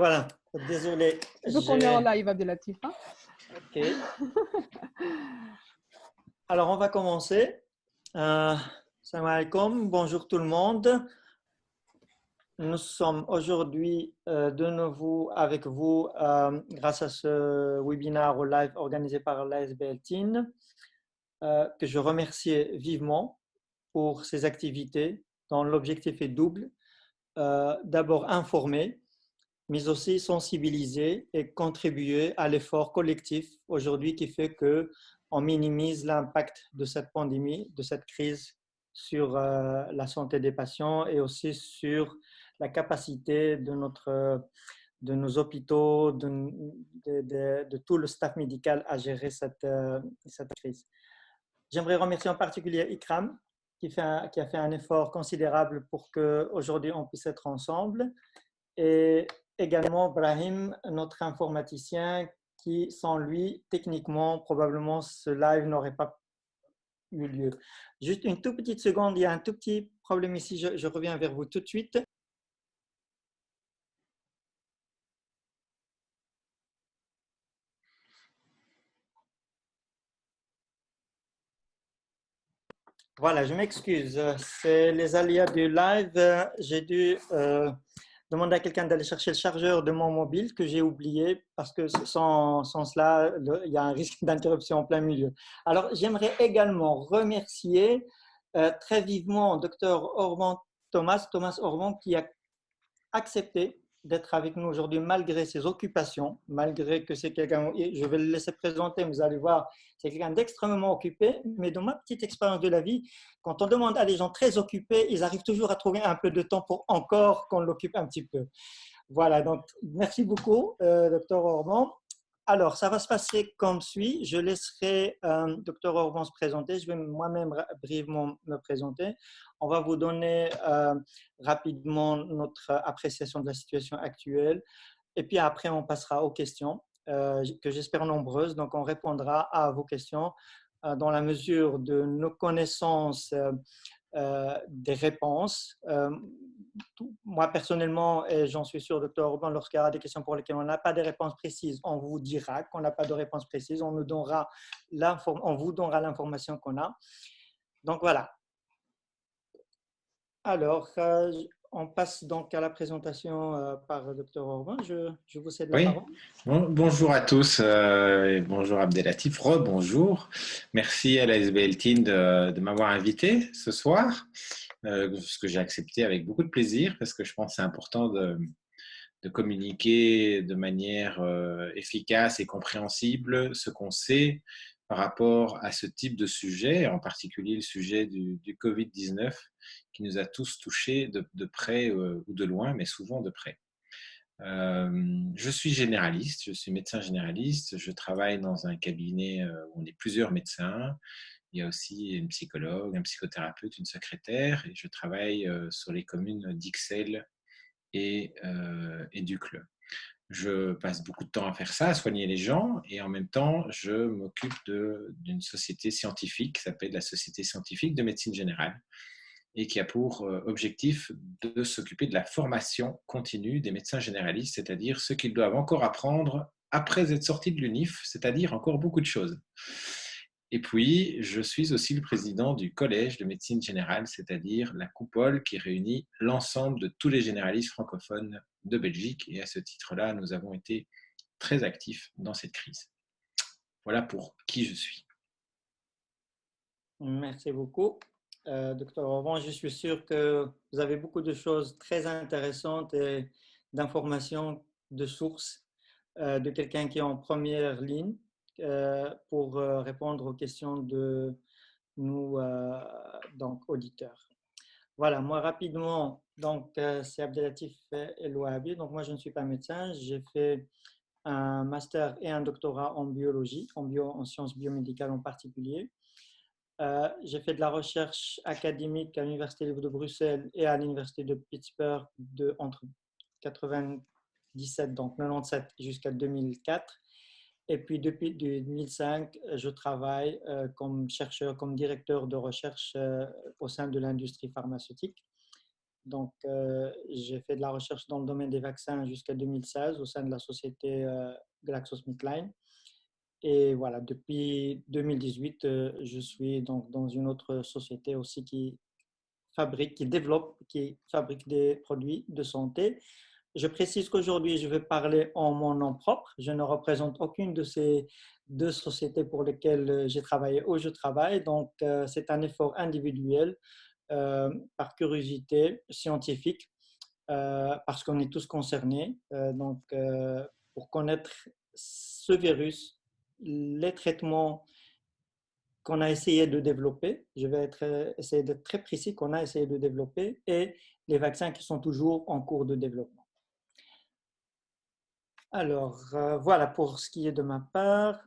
Voilà, désolé. Vu qu'on est en live, Abdelatif, hein? Ok. Alors, on va commencer. Salam alaikum, bonjour tout le monde. Nous sommes aujourd'hui de nouveau avec vous grâce à ce webinaire au live organisé par l'ASBL Team, que je remercie vivement pour ces activités dont l'objectif est double. D'abord informer, mais aussi sensibiliser et contribuer à l'effort collectif aujourd'hui qui fait qu'on minimise l'impact de cette pandémie, de cette crise sur la santé des patients et aussi sur la capacité de nos hôpitaux, de tout le staff médical à gérer cette crise. J'aimerais remercier en particulier Ikram qui a fait un effort considérable pour qu'aujourd'hui on puisse être ensemble, et également Brahim, notre informaticien, qui sans lui, techniquement, probablement ce live n'aurait pas eu lieu. Juste une toute petite seconde, il y a un tout petit problème ici, je reviens vers vous tout de suite. Voilà, je m'excuse, c'est les aléas du live. J'ai dû demander à quelqu'un d'aller chercher le chargeur de mon mobile que j'ai oublié parce que sans cela, il y a un risque d'interruption en plein milieu. Alors, j'aimerais également remercier très vivement Dr Thomas Orban, qui a accepté d'être avec nous aujourd'hui malgré ses occupations, malgré que c'est quelqu'un, je vais le laisser présenter, vous allez voir, c'est quelqu'un d'extrêmement occupé, mais dans ma petite expérience de la vie, quand on demande à des gens très occupés, ils arrivent toujours à trouver un peu de temps pour encore qu'on l'occupe un petit peu. Voilà, donc merci beaucoup, Dr Orban. Alors, ça va se passer comme suit. Je laisserai Dr Orban se présenter. Je vais moi-même brièvement me présenter. On va vous donner rapidement notre appréciation de la situation actuelle. Et puis après, on passera aux questions, que j'espère nombreuses. Donc, on répondra à vos questions dans la mesure de nos connaissances des réponses. Moi, personnellement, et j'en suis sûr, Dr Orban, lorsqu'il y aura des questions pour lesquelles on n'a pas de réponse précise, on vous dira qu'on n'a pas de réponse précise, on vous donnera l'information qu'on a. Donc, voilà. Alors, on passe donc à la présentation par Dr Orban. Je vous cède la Oui, parole. bonjour à tous et bonjour Abdelatif, rebonjour. Merci à la SBL Team de m'avoir invité ce soir, ce que j'ai accepté avec beaucoup de plaisir parce que je pense que c'est important de communiquer de manière efficace et compréhensible ce qu'on sait par rapport à ce type de sujet, en particulier le sujet du Covid-19 qui nous a tous touchés de près ou de loin, mais souvent de près. Je suis généraliste, je suis médecin généraliste, je travaille dans un cabinet où on est plusieurs médecins, il y a aussi une psychologue, un psychothérapeute, une secrétaire, et je travaille sur les communes d'Ixelles et d'Uccle. Je passe beaucoup de temps à faire ça, à soigner les gens, et en même temps, je m'occupe d'une société scientifique qui s'appelle la Société scientifique de médecine générale, et qui a pour objectif de s'occuper de la formation continue des médecins généralistes, c'est-à-dire ce qu'ils doivent encore apprendre après être sortis de l'UNIF, c'est-à-dire encore beaucoup de choses. Et puis, je suis aussi le président du Collège de médecine générale, c'est-à-dire la coupole qui réunit l'ensemble de tous les généralistes francophones de Belgique. Et à ce titre-là, nous avons été très actifs dans cette crise. Voilà pour qui je suis. Merci beaucoup, Dr Orban. Je suis sûr que vous avez beaucoup de choses très intéressantes et d'informations de sources de quelqu'un qui est en première ligne pour répondre aux questions de nous, donc, auditeurs. Voilà, moi rapidement, donc c'est Abdelatif El-Wahabi. Donc moi je ne suis pas médecin, j'ai fait un master et un doctorat en biologie, en sciences biomédicales en particulier. J'ai fait de la recherche académique à l'Université libre de Bruxelles et à l'Université de Pittsburgh entre 97, donc 97 jusqu'à 2004. Et puis depuis 2005, je travaille comme chercheur, comme directeur de recherche au sein de l'industrie pharmaceutique. Donc, j'ai fait de la recherche dans le domaine des vaccins jusqu'à 2016 au sein de la société GlaxoSmithKline. Et voilà, depuis 2018, je suis donc dans une autre société aussi qui fabrique, qui développe, qui fabrique des produits de santé. Je précise qu'aujourd'hui, je vais parler en mon nom propre. Je ne représente aucune de ces deux sociétés pour lesquelles j'ai travaillé ou je travaille. Donc, c'est un effort individuel par curiosité scientifique parce qu'on est tous concernés. Pour connaître ce virus, les traitements qu'on a essayé de développer, je vais essayer d'être très précis, qu'on a essayé de développer, et les vaccins qui sont toujours en cours de développement. Alors, voilà pour ce qui est de ma part.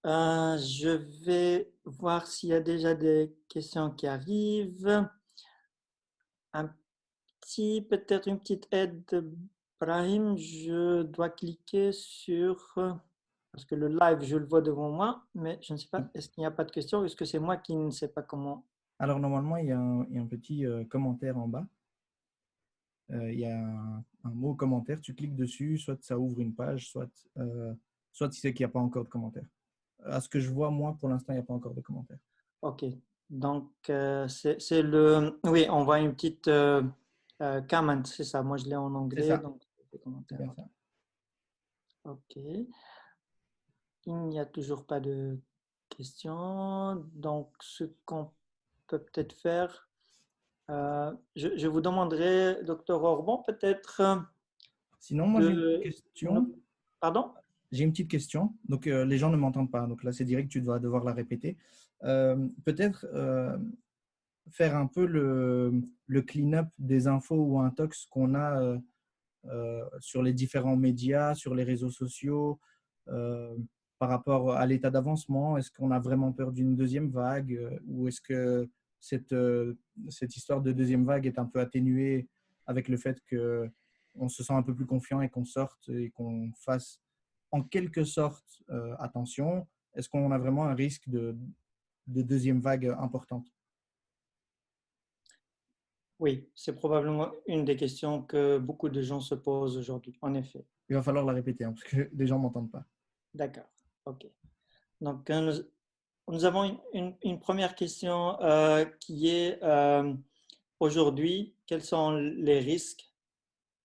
Je vais voir s'il y a déjà des questions qui arrivent. Peut-être une petite aide, Brahim. Je dois cliquer sur, parce que le live, je le vois devant moi, mais je ne sais pas, est-ce qu'il n'y a pas de questions? Est-ce que c'est moi qui ne sais pas comment? Alors, normalement, il y a un petit commentaire en bas. Il y a un mot commentaire, tu cliques dessus, soit ça ouvre une page, soit tu sais qu'il n'y a pas encore de commentaire. À ce que je vois, moi, pour l'instant, il n'y a pas encore de commentaire. Ok, donc c'est le... Oui, on voit une petite comment, c'est ça. Moi, je l'ai en anglais, donc les commentaires. Bien ça. Ok, il n'y a toujours pas de questions. Donc, ce qu'on peut peut-être faire, je vous demanderai, docteur Orban, peut-être Sinon, moi, j'ai une de... question. Pardon? J'ai une petite question. Donc, les gens ne m'entendent pas. Donc là, c'est direct, tu vas devoir la répéter. Peut-être faire un peu le clean-up des infos ou intox qu'on a sur les différents médias, sur les réseaux sociaux, par rapport à l'état d'avancement. Est-ce qu'on a vraiment peur d'une deuxième vague ou est-ce que cette histoire de deuxième vague est un peu atténuée avec le fait qu'on se sent un peu plus confiant et qu'on sorte et qu'on fasse en quelque sorte attention? Est-ce qu'on a vraiment un risque de deuxième vague importante? Oui, c'est probablement une des questions que beaucoup de gens se posent aujourd'hui, en effet. Il va falloir la répéter parce que les gens ne m'entendent pas. D'accord, ok. Donc, nous avons une première question qui est aujourd'hui, quels sont les risques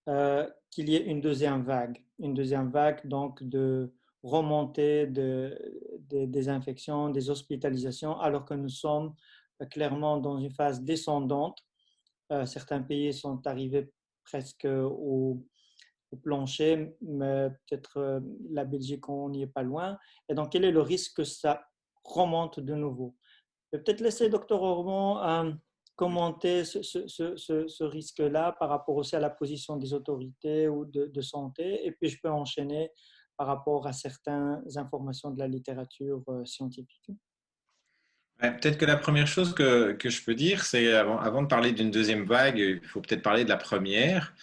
qu'il y ait une deuxième vague? Une deuxième vague, donc, de remontée des infections, des hospitalisations, alors que nous sommes clairement dans une phase descendante. Certains pays sont arrivés presque au plancher, mais peut-être la Belgique, on n'y est pas loin. Et donc, quel est le risque que ça remonte de nouveau? Je vais peut-être laisser Dr Ormond commenter ce risque-là par rapport aussi à la position des autorités ou de santé, et puis je peux enchaîner par rapport à certaines informations de la littérature scientifique. Ouais, peut-être que la première chose que je peux dire, c'est avant de parler d'une deuxième vague, il faut peut-être parler de la première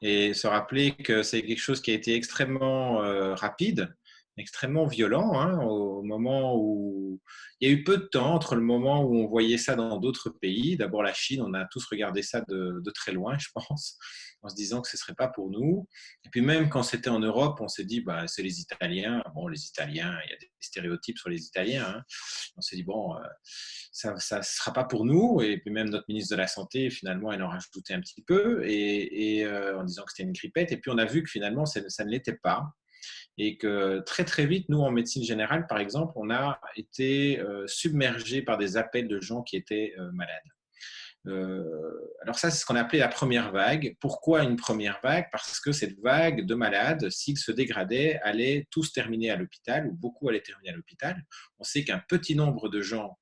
et se rappeler que c'est quelque chose qui a été extrêmement rapide, extrêmement violent, hein, au moment où il y a eu peu de temps entre le moment où on voyait ça dans d'autres pays. D'abord la Chine, on a tous regardé ça de très loin, je pense, en se disant que ce ne serait pas pour nous. Et puis même quand c'était en Europe, on s'est dit, bah, c'est les Italiens. Bon, les Italiens, il y a des stéréotypes sur les Italiens, hein. On s'est dit, bon, ça ne sera pas pour nous. Et puis même notre ministre de la Santé, finalement, elle en rajoutait un petit peu en disant que c'était une grippette. Et puis on a vu que finalement, ça ne l'était pas. Et que très très vite, nous en médecine générale, par exemple, on a été submergés par des appels de gens qui étaient malades. Alors ça, c'est ce qu'on a appelé la première vague. Pourquoi une première vague? Parce que cette vague de malades, s'ils se dégradaient, allaient tous terminer à l'hôpital, ou beaucoup allaient terminer à l'hôpital. On sait qu'un petit nombre de gens,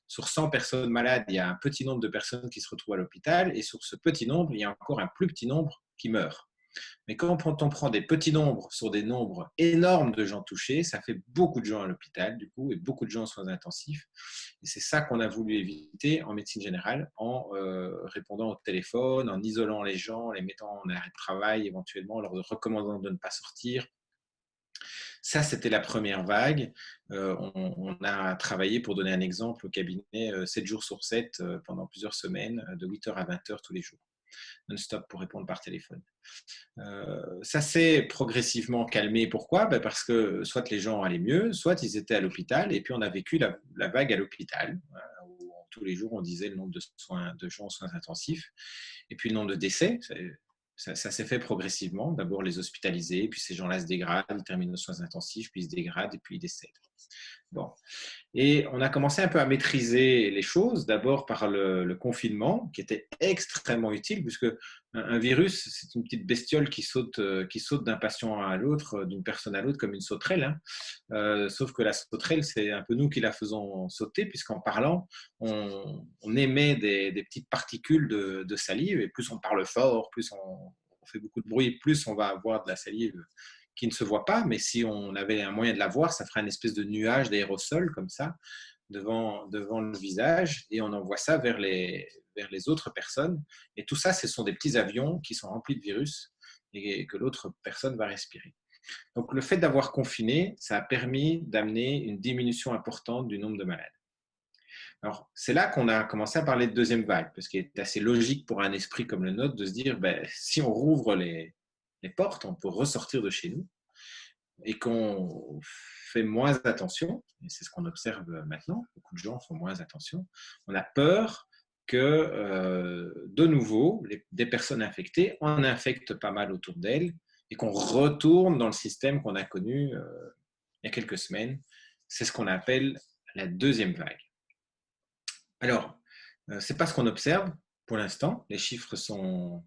sur 100 personnes malades, il y a un petit nombre de personnes qui se retrouvent à l'hôpital, et sur ce petit nombre, il y a encore un plus petit nombre qui meurent. Mais quand on prend des petits nombres sur des nombres énormes de gens touchés, ça fait beaucoup de gens à l'hôpital, du coup, et beaucoup de gens en soins intensifs. Et c'est ça qu'on a voulu éviter en médecine générale, en répondant au téléphone, en isolant les gens, les mettant en arrêt de travail, éventuellement, en leur recommandant de ne pas sortir. Ça, c'était la première vague. On a travaillé, pour donner un exemple, au cabinet 7 jours sur 7 pendant plusieurs semaines, de 8h à 20h tous les jours, non-stop pour répondre par téléphone. Ça s'est progressivement calmé. Pourquoi? Parce que soit les gens allaient mieux, soit ils étaient à l'hôpital, et puis on a vécu la vague à l'hôpital, où tous les jours on disait le nombre de gens en soins intensifs, et puis le nombre de décès. Ça s'est fait progressivement. D'abord les hospitalisés, puis ces gens-là se dégradent, ils terminent aux soins intensifs, puis ils se dégradent, et puis ils décèdent. Bon. Et on a commencé un peu à maîtriser les choses, d'abord par le confinement, qui était extrêmement utile, puisque un virus, c'est une petite bestiole qui saute d'un patient à l'autre, d'une personne à l'autre, comme une sauterelle. Hein. Sauf que la sauterelle, c'est un peu nous qui la faisons sauter, puisqu'en parlant, on émet des petites particules de salive, et plus on parle fort, plus on fait beaucoup de bruit, plus on va avoir de la salive qui ne se voit pas, mais si on avait un moyen de la voir, ça ferait une espèce de nuage d'aérosol comme ça devant le visage, et on envoie ça vers les autres personnes. Et tout ça, ce sont des petits avions qui sont remplis de virus et que l'autre personne va respirer. Donc le fait d'avoir confiné, ça a permis d'amener une diminution importante du nombre de malades. Alors, c'est là qu'on a commencé à parler de deuxième vague, parce qu'il est assez logique pour un esprit comme le nôtre de se dire, si on rouvre les portes, on peut ressortir de chez nous, et qu'on fait moins attention, et c'est ce qu'on observe maintenant, beaucoup de gens font moins attention, on a peur que, de nouveau, des personnes infectées en infectent pas mal autour d'elles, et qu'on retourne dans le système qu'on a connu il y a quelques semaines. C'est ce qu'on appelle la deuxième vague. Alors, ce n'est pas ce qu'on observe pour l'instant. Les chiffres sont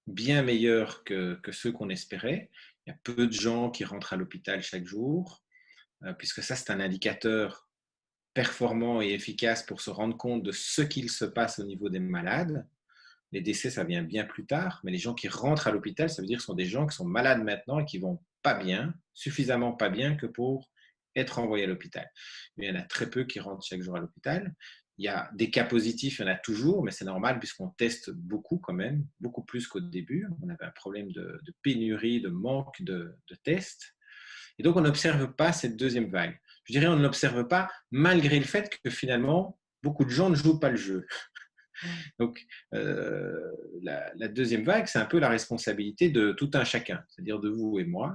bien meilleurs que ceux qu'on espérait. Il y a peu de gens qui rentrent à l'hôpital chaque jour, puisque ça, c'est un indicateur performant et efficace pour se rendre compte de ce qu'il se passe au niveau des malades. Les décès, ça vient bien plus tard, mais les gens qui rentrent à l'hôpital, ça veut dire que ce sont des gens qui sont malades maintenant et qui vont pas bien, suffisamment pas bien que pour être envoyés à l'hôpital. Mais il y en a très peu qui rentrent chaque jour à l'hôpital. Il y a des cas positifs, il y en a toujours, mais c'est normal puisqu'on teste beaucoup quand même, beaucoup plus qu'au début. On avait un problème de pénurie, de manque de tests. Et donc, on n'observe pas cette deuxième vague. Je dirais on ne l'observe pas malgré le fait que finalement, beaucoup de gens ne jouent pas le jeu. Donc, la deuxième vague, c'est un peu la responsabilité de tout un chacun, c'est-à-dire de vous et moi.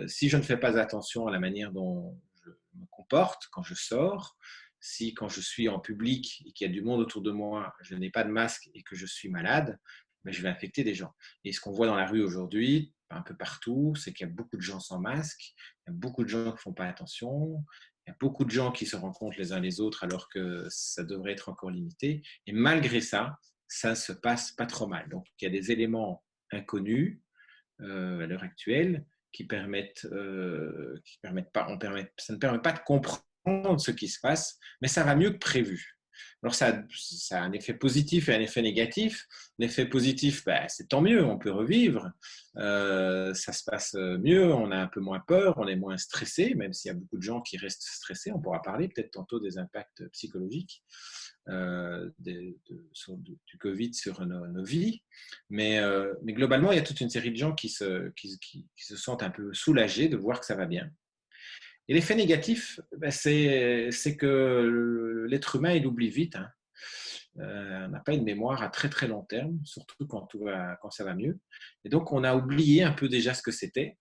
Si je ne fais pas attention à la manière dont je me comporte quand je sors, si quand je suis en public et qu'il y a du monde autour de moi, je n'ai pas de masque et que je suis malade, je vais infecter des gens. Et ce qu'on voit dans la rue aujourd'hui, un peu partout, c'est qu'il y a beaucoup de gens sans masque, il y a beaucoup de gens qui ne font pas attention, il y a beaucoup de gens qui se rencontrent les uns les autres alors que ça devrait être encore limité. Et malgré ça, ça ne se passe pas trop mal. Donc, il y a des éléments inconnus à l'heure actuelle qui permettent pas, ça ne permet pas de comprendre ce qui se passe, mais ça va mieux que prévu. Alors, ça a un effet positif et un effet négatif. L'effet positif, c'est tant mieux, on peut revivre. Ça se passe mieux, on a un peu moins peur, on est moins stressé, même s'il y a beaucoup de gens qui restent stressés. On pourra parler peut-être tantôt des impacts psychologiques du Covid sur nos vies. Mais globalement, il y a toute une série de gens qui se sentent un peu soulagés de voir que ça va bien. Et l'effet négatif, c'est que l'être humain, il oublie vite. Hein. On n'a pas une mémoire à très très long terme, surtout quand ça va mieux. Et donc, on a oublié un peu déjà ce que c'était.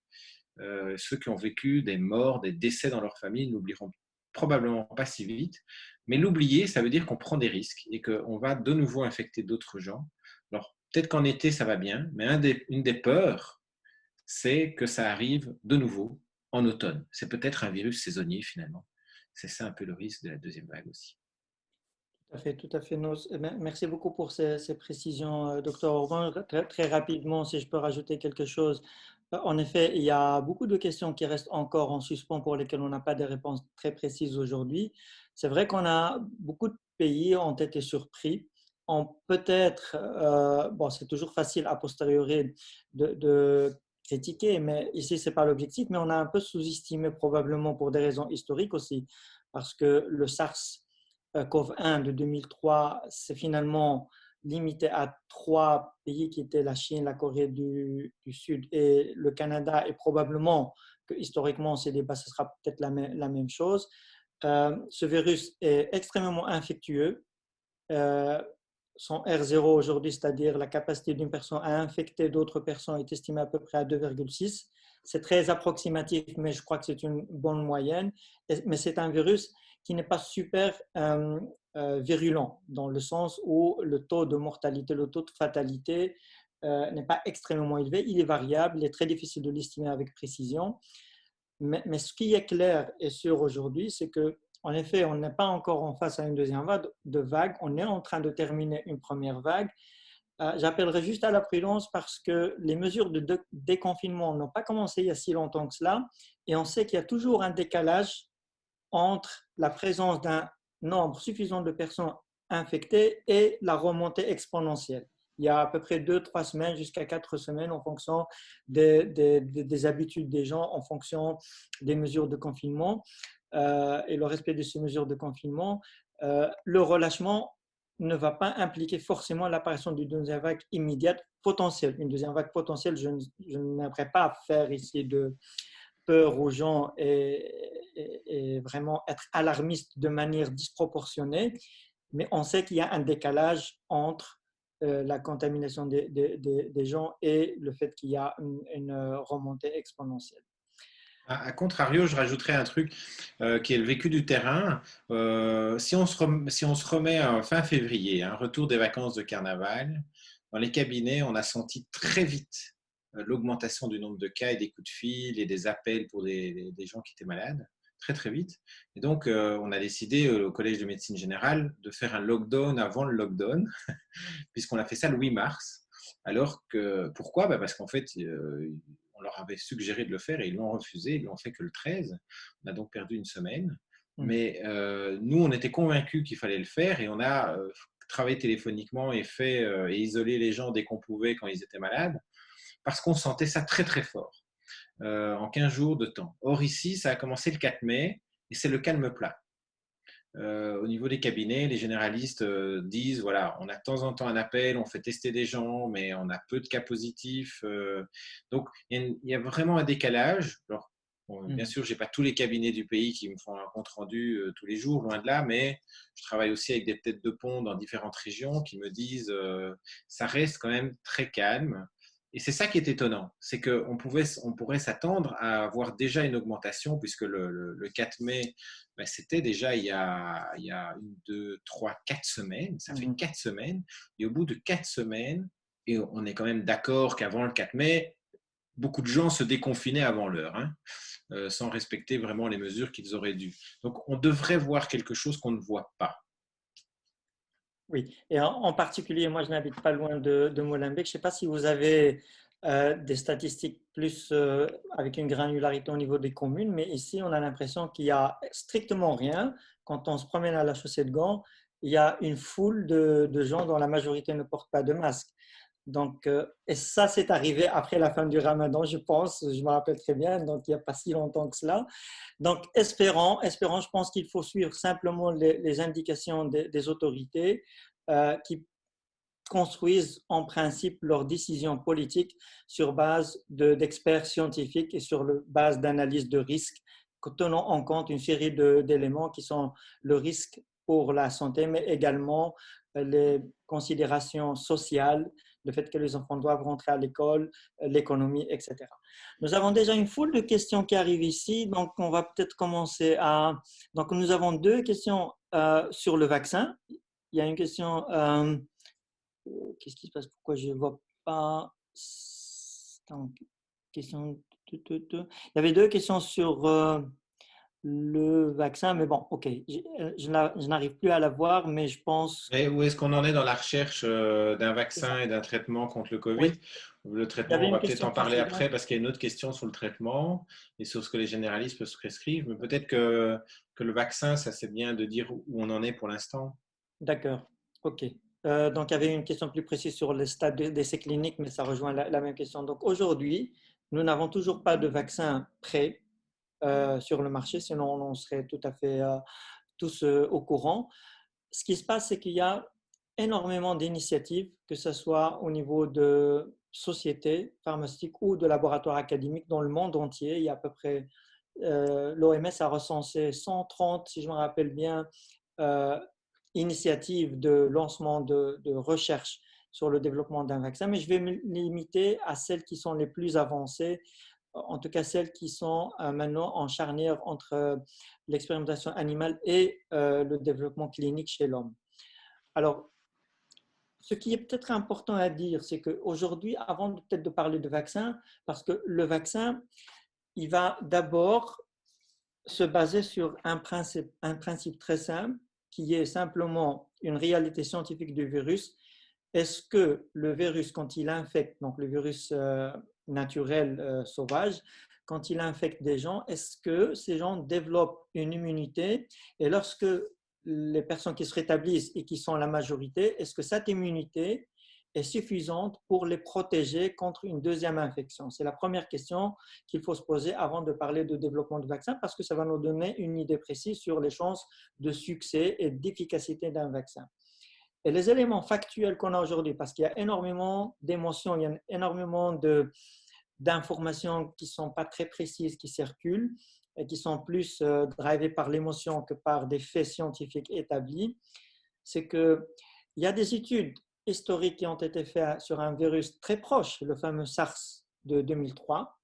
Ceux qui ont vécu des morts, des décès dans leur famille n'oublieront probablement pas si vite. Mais l'oublier, ça veut dire qu'on prend des risques et qu'on va de nouveau infecter d'autres gens. Alors, peut-être qu'en été, ça va bien, mais une des peurs, c'est que ça arrive de nouveau en automne. C'est peut-être un virus saisonnier finalement. C'est ça un peu le risque de la deuxième vague aussi. Tout à fait. Merci beaucoup pour ces précisions, Dr. Orban. Très, très rapidement, si je peux rajouter quelque chose. En effet, il y a beaucoup de questions qui restent encore en suspens pour lesquelles on n'a pas de réponses très précises aujourd'hui. C'est vrai qu'on a beaucoup de pays ont été surpris. Peut-être, c'est toujours facile a posteriori de critiquer, mais ici, ce n'est pas l'objectif, mais on a un peu sous-estimé probablement pour des raisons historiques aussi, parce que le SARS-CoV-1 de 2003, c'est finalement limité à 3 pays qui étaient la Chine, la Corée du Sud et le Canada, et probablement que historiquement, ces débats, ce sera peut-être la même chose. Ce virus est extrêmement infectieux. Son R0 aujourd'hui, c'est-à-dire la capacité d'une personne à infecter d'autres personnes, est estimée à peu près à 2,6. C'est très approximatif, mais je crois que c'est une bonne moyenne. Mais c'est un virus qui n'est pas super virulent, dans le sens où le taux de mortalité, le taux de fatalité n'est pas extrêmement élevé. Il est variable, il est très difficile de l'estimer avec précision. Mais ce qui est clair et sûr aujourd'hui, c'est que en effet, on n'est pas encore en face à une deuxième vague. On est en train de terminer une première vague. J'appellerai juste à la prudence parce que les mesures de déconfinement n'ont pas commencé il y a si longtemps que cela. Et on sait qu'il y a toujours un décalage entre la présence d'un nombre suffisant de personnes infectées et la remontée exponentielle. Il y a à peu près 2-3 semaines jusqu'à 4 semaines en fonction des habitudes des gens, en fonction des mesures de confinement. Et le respect de ces mesures de confinement, le relâchement ne va pas impliquer forcément l'apparition d'une deuxième vague immédiate potentielle. Une deuxième vague potentielle, je n'aimerais pas faire ici de peur aux gens et vraiment être alarmiste de manière disproportionnée, mais on sait qu'il y a un décalage entre la contamination des gens et le fait qu'il y a une remontée exponentielle. À contrario, je rajouterais un truc qui est le vécu du terrain. Si on se remet à fin février, un retour des vacances de carnaval, dans les cabinets, on a senti très vite l'augmentation du nombre de cas et des coups de fil et des appels pour des gens qui étaient malades, très très vite. Et donc, on a décidé au Collège de médecine générale de faire un lockdown avant le lockdown, puisqu'on a fait ça le 8 mars. Alors que, pourquoi? Parce qu'en fait, on leur avait suggéré de le faire et ils l'ont refusé, ils l'ont fait que le 13. On a donc perdu une semaine. Mais nous, on était convaincus qu'il fallait le faire et on a travaillé téléphoniquement et et isolé les gens dès qu'on pouvait quand ils étaient malades, parce qu'on sentait ça très très fort en 15 jours de temps. Or ici, ça a commencé le 4 mai et c'est le calme plat. Au niveau des cabinets, les généralistes disent, voilà, on a de temps en temps un appel, on fait tester des gens, mais on a peu de cas positifs. Donc, il y a vraiment un décalage. Alors, bon, bien sûr, je n'ai pas tous les cabinets du pays qui me font un compte-rendu tous les jours, loin de là, mais je travaille aussi avec des têtes de pont dans différentes régions qui me disent ça reste quand même très calme. Et c'est ça qui est étonnant, c'est qu'on pourrait s'attendre à avoir déjà une augmentation, puisque le 4 mai, ben, c'était déjà il y a 4 semaines, ça fait 4 semaines, et au bout de 4 semaines, et on est quand même d'accord qu'avant le 4 mai, beaucoup de gens se déconfinaient avant l'heure, hein, sans respecter vraiment les mesures qu'ils auraient dû. Donc on devrait voir quelque chose qu'on ne voit pas. Oui, et en particulier, moi je n'habite pas loin de Molenbeek. Je ne sais pas si vous avez des statistiques plus avec une granularité au niveau des communes, mais ici on a l'impression qu'il n'y a strictement rien. Quand on se promène à la chaussée de Gand, il y a une foule de gens dont la majorité ne porte pas de masque. Donc, et ça, c'est arrivé après la fin du Ramadan, je pense, je me rappelle très bien, donc il n'y a pas si longtemps que cela. Donc, espérons, je pense qu'il faut suivre simplement les indications des autorités qui construisent en principe leurs décisions politiques sur base d'experts scientifiques et sur base d'analyses de risques, tenant en compte une série d'éléments qui sont le risque pour la santé, mais également les considérations sociales, le fait que les enfants doivent rentrer à l'école, l'économie, etc. Nous avons déjà une foule de questions qui arrivent ici, donc on va peut-être commencer à… Donc nous avons 2 questions sur le vaccin. Il y a une question… qu'est-ce qui se passe? Pourquoi je ne vois pas… Question… Il y avait 2 questions sur le vaccin, mais bon, ok, je n'arrive plus à la voir, mais je pense… Et où est-ce qu'on en est dans la recherche d'un vaccin et d'un traitement contre le Covid? Oui, Le il y traitement, avait on une va peut-être question en parler précédente. après parce qu'il y a une autre question sur le traitement et sur ce que les généralistes peuvent se prescrire. Mais peut-être que le vaccin, ça c'est bien de dire où on en est pour l'instant. D'accord, ok. Donc, il y avait une question plus précise sur le stade d'essai clinique, mais ça rejoint la même question. Donc, aujourd'hui, nous n'avons toujours pas de vaccin prêt sur le marché, sinon on serait tout à fait tous au courant. Ce qui se passe, c'est qu'il y a énormément d'initiatives, que ce soit au niveau de sociétés pharmaceutiques ou de laboratoires académiques dans le monde entier. Il y a à peu près, l'OMS a recensé 130, si je me rappelle bien, euh, initiatives de lancement de recherche sur le développement d'un vaccin, mais je vais me limiter à celles qui sont les plus avancées, en tout cas celles qui sont maintenant en charnière entre l'expérimentation animale et le développement clinique chez l'homme. Alors, ce qui est peut-être important à dire, c'est qu'aujourd'hui, avant peut-être de parler de vaccin, parce que le vaccin, il va d'abord se baser sur un principe très simple, qui est simplement une réalité scientifique du virus. Est-ce que le virus, quand il infecte, donc le virus naturel sauvage, quand il infecte des gens, est-ce que ces gens développent une immunité? Et lorsque les personnes qui se rétablissent et qui sont la majorité, est-ce que cette immunité est suffisante pour les protéger contre une deuxième infection? C'est la première question qu'il faut se poser avant de parler de développement de vaccin, parce que ça va nous donner une idée précise sur les chances de succès et d'efficacité d'un vaccin. Et les éléments factuels qu'on a aujourd'hui, parce qu'il y a énormément d'émotions, il y a énormément d'informations qui ne sont pas très précises, qui circulent et qui sont plus drivées par l'émotion que par des faits scientifiques établis, c'est qu'il y a des études historiques qui ont été faites sur un virus très proche, le fameux SARS de 2003,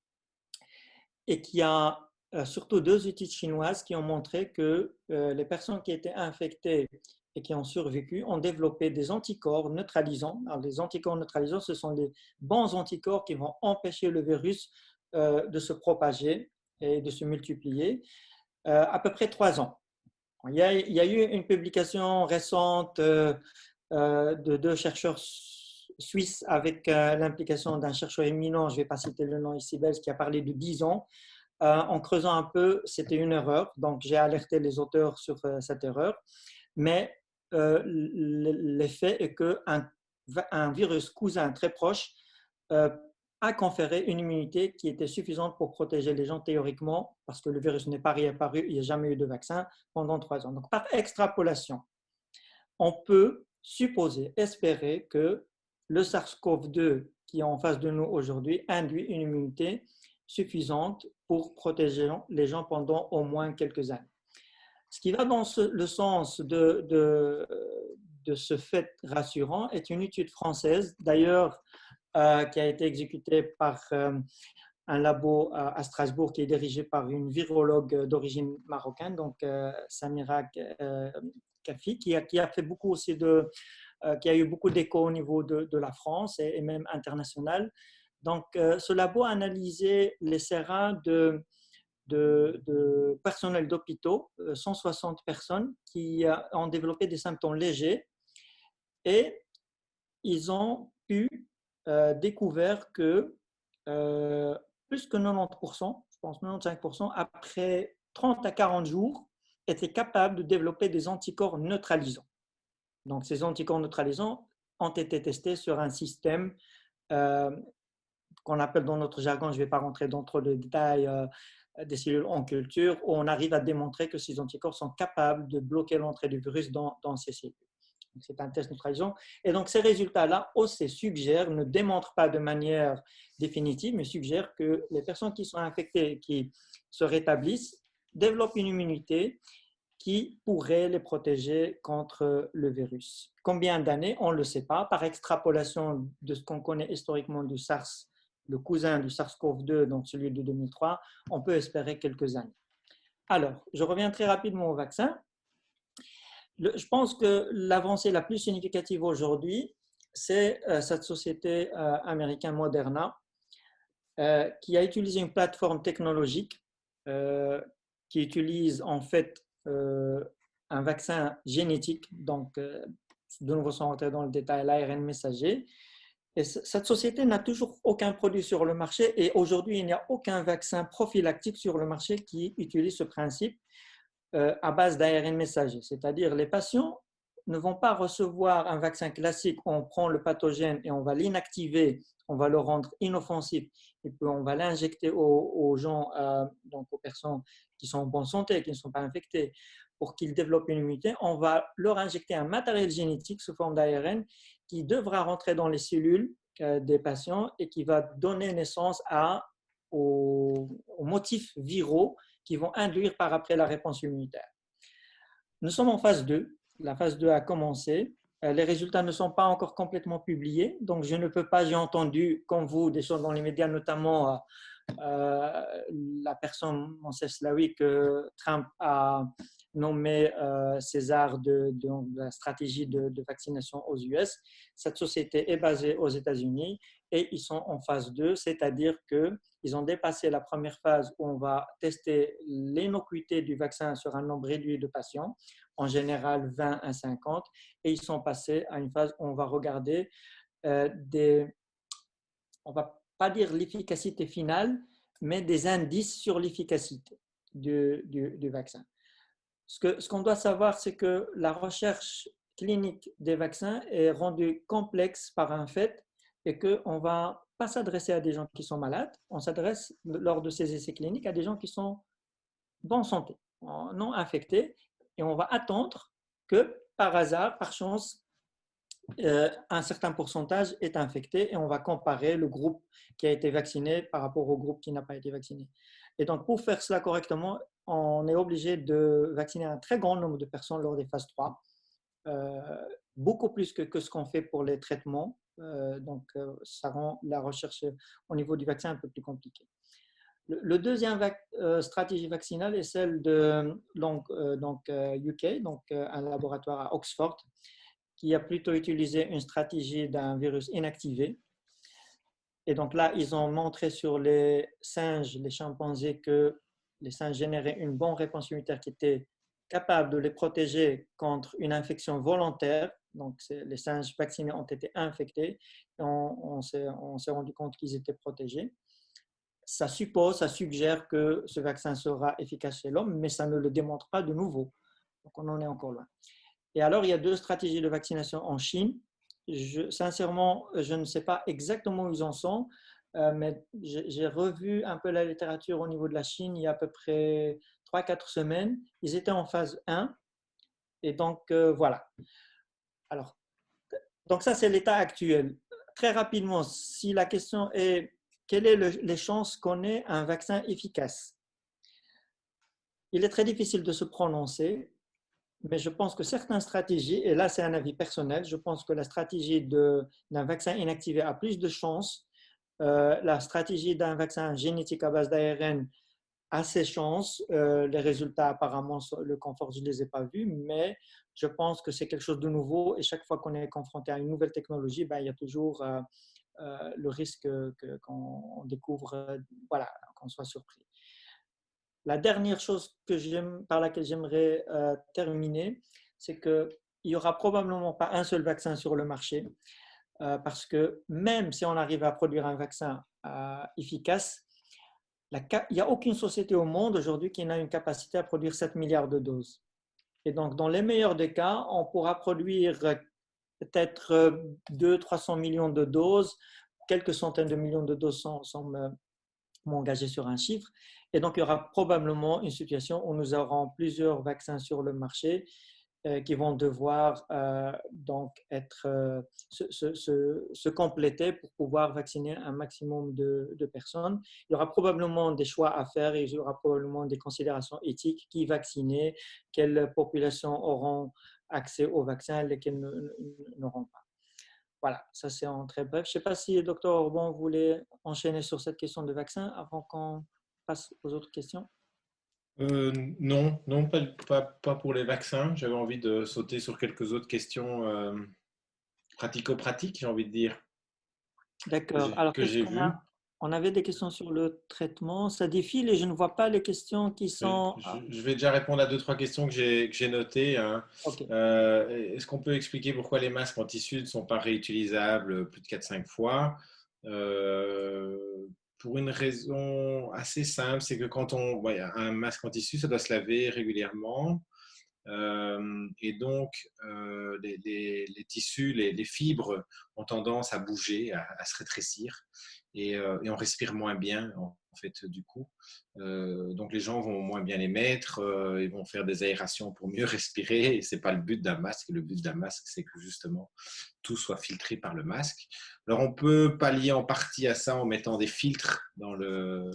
et qui a surtout 2 études chinoises qui ont montré que les personnes qui étaient infectées et qui ont survécu ont développé des anticorps neutralisants. Alors, les anticorps neutralisants, ce sont des bons anticorps qui vont empêcher le virus de se propager et de se multiplier à peu près 3 ans. Il y a eu une publication récente de 2 chercheurs suisses avec l'implication d'un chercheur éminent, je ne vais pas citer le nom ici, belge, qui a parlé de 10 ans. En creusant un peu, c'était une erreur, donc j'ai alerté les auteurs sur cette erreur. Mais l'effet est qu'un virus cousin très proche a conféré une immunité qui était suffisante pour protéger les gens théoriquement, parce que le virus n'est pas réapparu, il n'y a jamais eu de vaccin pendant 3 ans. Donc, par extrapolation, on peut supposer, espérer que le SARS-CoV-2 qui est en face de nous aujourd'hui induit une immunité suffisante pour protéger les gens pendant au moins quelques années. Ce qui va dans le sens de ce fait rassurant est une étude française, d'ailleurs, qui a été exécutée par un labo à Strasbourg qui est dirigé par une virologue d'origine marocaine, donc Samira Kafi, qui a fait beaucoup aussi qui a eu beaucoup d'écho au niveau de la France et même international. Donc, ce labo a analysé les sérins de personnel d'hôpitaux, 160 personnes qui ont développé des symptômes légers, et ils ont pu découvrir que plus que 90%, je pense 95%, après 30 à 40 jours, étaient capables de développer des anticorps neutralisants. Donc, ces anticorps neutralisants ont été testés sur un système qu'on appelle dans notre jargon, je ne vais pas rentrer dans trop de détails, des cellules en culture, où on arrive à démontrer que ces anticorps sont capables de bloquer l'entrée du virus dans ces cellules. C'est un test neutralisant. Et donc, ces résultats-là aussi suggèrent, ne démontrent pas de manière définitive, mais suggèrent que les personnes qui sont infectées, qui se rétablissent, développent une immunité qui pourrait les protéger contre le virus. Combien d'années? On ne le sait pas. Par extrapolation de ce qu'on connaît historiquement du SARS, le cousin du SARS-CoV-2, donc celui de 2003, on peut espérer quelques années. Alors, je reviens très rapidement au vaccin. Je pense que l'avancée la plus significative aujourd'hui, c'est cette société américaine Moderna qui a utilisé une plateforme technologique qui utilise en fait un vaccin génétique, donc de nouveau sans rentrer dans le détail, l'ARN messager. Et cette société n'a toujours aucun produit sur le marché, et aujourd'hui il n'y a aucun vaccin prophylactique sur le marché qui utilise ce principe à base d'ARN messager. C'est-à-dire les patients ne vont pas recevoir un vaccin classique. On prend le pathogène et on va l'inactiver, on va le rendre inoffensif et puis on va l'injecter aux gens, donc aux personnes qui sont en bonne santé, qui ne sont pas infectées, pour qu'ils développent une immunité. On va leur injecter un matériel génétique sous forme d'ARN qui devra rentrer dans les cellules des patients et qui va donner naissance aux motifs viraux qui vont induire par après la réponse immunitaire. Nous sommes en phase 2. La phase 2 a commencé. Les résultats ne sont pas encore complètement publiés, donc je ne peux pas, j'ai entendu, comme vous, des choses dans les médias, notamment la personne, Moncef Slaoui, que Trump a nommé César de la stratégie de vaccination aux US. Cette société est basée aux États-Unis et ils sont en phase 2, c'est-à-dire qu'ils ont dépassé la première phase où on va tester l'innocuité du vaccin sur un nombre réduit de patients, en général 20 à 50, et ils sont passés à une phase où on va regarder on ne va pas dire l'efficacité finale, mais des indices sur l'efficacité du vaccin. Ce qu'on doit savoir, c'est que la recherche clinique des vaccins est rendue complexe par un fait et qu'on ne va pas s'adresser à des gens qui sont malades, on s'adresse lors de ces essais cliniques à des gens qui sont bonne santé, non infectés, et on va attendre que par hasard, par chance, un certain pourcentage est infecté et on va comparer le groupe qui a été vacciné par rapport au groupe qui n'a pas été vacciné. Et donc, pour faire cela correctement, on est obligé de vacciner un très grand nombre de personnes lors des phases 3, beaucoup plus que ce qu'on fait pour les traitements. Donc, ça rend la recherche au niveau du vaccin un peu plus compliquée. Le deuxième stratégie vaccinale est celle de UK, donc un laboratoire à Oxford, qui a plutôt utilisé une stratégie d'un virus inactivé. Et donc là, ils ont montré sur les singes, les chimpanzés, que les singes généraient une bonne réponse immunitaire qui était capable de les protéger contre une infection volontaire. Donc, les singes vaccinés ont été infectés et on s'est rendu compte qu'ils étaient protégés. Ça suppose, ça suggère que ce vaccin sera efficace chez l'homme, mais ça ne le démontre pas de nouveau. Donc, on en est encore loin. Et alors, il y a deux stratégies de vaccination en Chine. Sincèrement, je ne sais pas exactement où ils en sont, mais j'ai revu un peu la littérature au niveau de la Chine il y a à peu près 3-4 semaines. Ils étaient en phase 1. Et donc, voilà. Alors, donc ça, c'est l'état actuel. Très rapidement, si la question est quelles sont les chances qu'on ait un vaccin efficace? Il est très difficile de se prononcer, mais je pense que certaines stratégies, et là c'est un avis personnel, je pense que la stratégie d'un vaccin inactivé a plus de chances. La stratégie d'un vaccin génétique à base d'ARN a ses chances. Les résultats, apparemment, le confort, je ne les ai pas vus, mais je pense que c'est quelque chose de nouveau et chaque fois qu'on est confronté à une nouvelle technologie, il y a toujours le risque qu'on découvre, voilà, qu'on soit surpris. La dernière chose par laquelle j'aimerais terminer, c'est qu'il n'y aura probablement pas un seul vaccin sur le marché, parce que même si on arrive à produire un vaccin efficace, il n'y a aucune société au monde aujourd'hui qui n'a une capacité à produire 7 milliards de doses. Et donc, dans les meilleurs des cas, on pourra produire peut-être 200-300 millions de doses, quelques centaines de millions de doses sans m'engager sur un chiffre. Et donc, il y aura probablement une situation où nous aurons plusieurs vaccins sur le marché qui vont devoir donc se compléter pour pouvoir vacciner un maximum de personnes. Il y aura probablement des choix à faire et il y aura probablement des considérations éthiques, qui vacciner, quelles populations auront accès au vaccin, lesquelles n'auront pas. Voilà, ça c'est en très bref. Je ne sais pas si le docteur Orban voulait enchaîner sur cette question de vaccin avant qu'on passe aux autres questions. Non, non, pas pour les vaccins. J'avais envie de sauter sur quelques autres questions pratico-pratiques, j'ai envie de dire, D'accord. Alors, que j'ai vues. On avait des questions sur le traitement. Ça défile et je ne vois pas les questions qui sont… Je vais déjà répondre à 2-3 questions que j'ai notées. Hein. Ok. Est-ce qu'on peut expliquer pourquoi les masques en tissu ne sont pas réutilisables plus de 4-5 fois? Pour une raison assez simple, c'est que quand on a un masque en tissu, ça doit se laver régulièrement. Et donc, les tissus, les fibres ont tendance à bouger, à se rétrécir et on respire moins bien en fait du coup. Donc les gens vont moins bien les mettre, ils vont faire des aérations pour mieux respirer et c'est pas le but d'un masque. Le but d'un masque, c'est que justement tout soit filtré par le masque. Alors on peut pallier en partie à ça en mettant des filtres dans le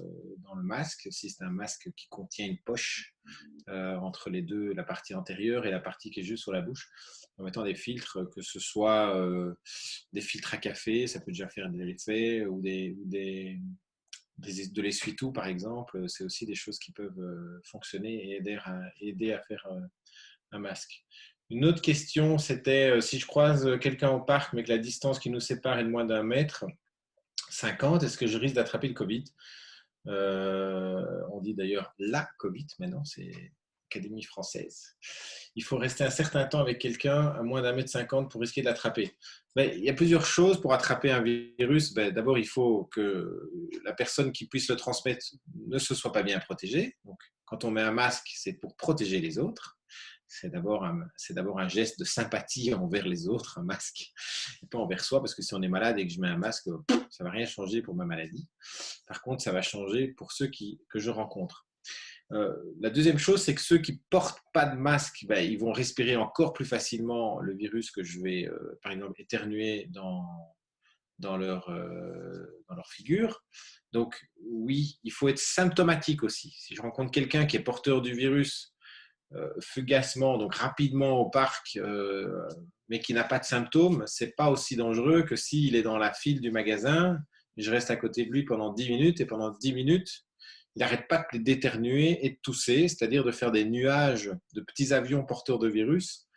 masque, si c'est un masque qui contient une poche entre les deux, la partie antérieure et la partie qui est juste sur la bouche, en mettant des filtres, que ce soit des filtres à café, ça peut déjà faire de l'effet, ou de l'essuie-tout par exemple, c'est aussi des choses qui peuvent fonctionner et aider à faire un masque. Une autre question, c'était si je croise quelqu'un au parc mais que la distance qui nous sépare est de moins d'un mètre 50, est-ce que je risque d'attraper le Covid? On dit d'ailleurs la Covid, maintenant c'est Académie française. Il faut rester un certain temps avec quelqu'un à moins d'1,50 m pour risquer de l'attraper. Il y a plusieurs choses pour attraper un virus. D'abord, il faut que la personne qui puisse le transmettre ne se soit pas bien protégée. Donc, quand on met un masque, c'est pour protéger les autres. C'est d'abord un geste de sympathie envers les autres, un masque, et pas envers soi, parce que si on est malade et que je mets un masque, ça ne va rien changer pour ma maladie. Par contre, ça va changer pour ceux que je rencontre. La deuxième chose, c'est que ceux qui ne portent pas de masque, ils vont respirer encore plus facilement le virus que je vais, par exemple, éternuer dans leur figure. Donc, oui, il faut être symptomatique aussi. Si je rencontre quelqu'un qui est porteur du virus, fugacement, donc rapidement au parc, mais qui n'a pas de symptômes, c'est pas aussi dangereux que s'il est dans la file du magasin, je reste à côté de lui pendant 10 minutes, et pendant 10 minutes, il n'arrête pas d'éternuer et de tousser, c'est-à-dire de faire des nuages de petits avions porteurs de virus.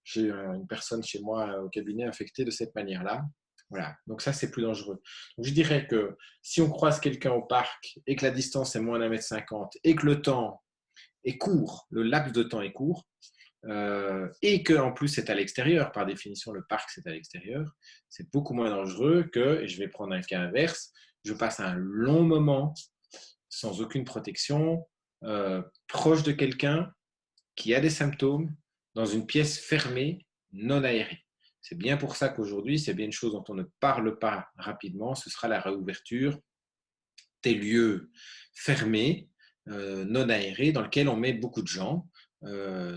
J'ai une personne chez moi au cabinet infectée de cette manière-là. Voilà, donc ça c'est plus dangereux. Donc, je dirais que si on croise quelqu'un au parc et que la distance est moins d'1,50 m et que le temps est court, le laps de temps est court, et qu'en plus c'est à l'extérieur, par définition le parc c'est à l'extérieur, c'est beaucoup moins dangereux que, et je vais prendre un cas inverse, je passe un long moment sans aucune protection, proche de quelqu'un qui a des symptômes, dans une pièce fermée, non aérée. C'est bien pour ça qu'aujourd'hui, c'est bien une chose dont on ne parle pas rapidement, ce sera la réouverture des lieux fermés, non aérés, dans lesquels on met beaucoup de gens.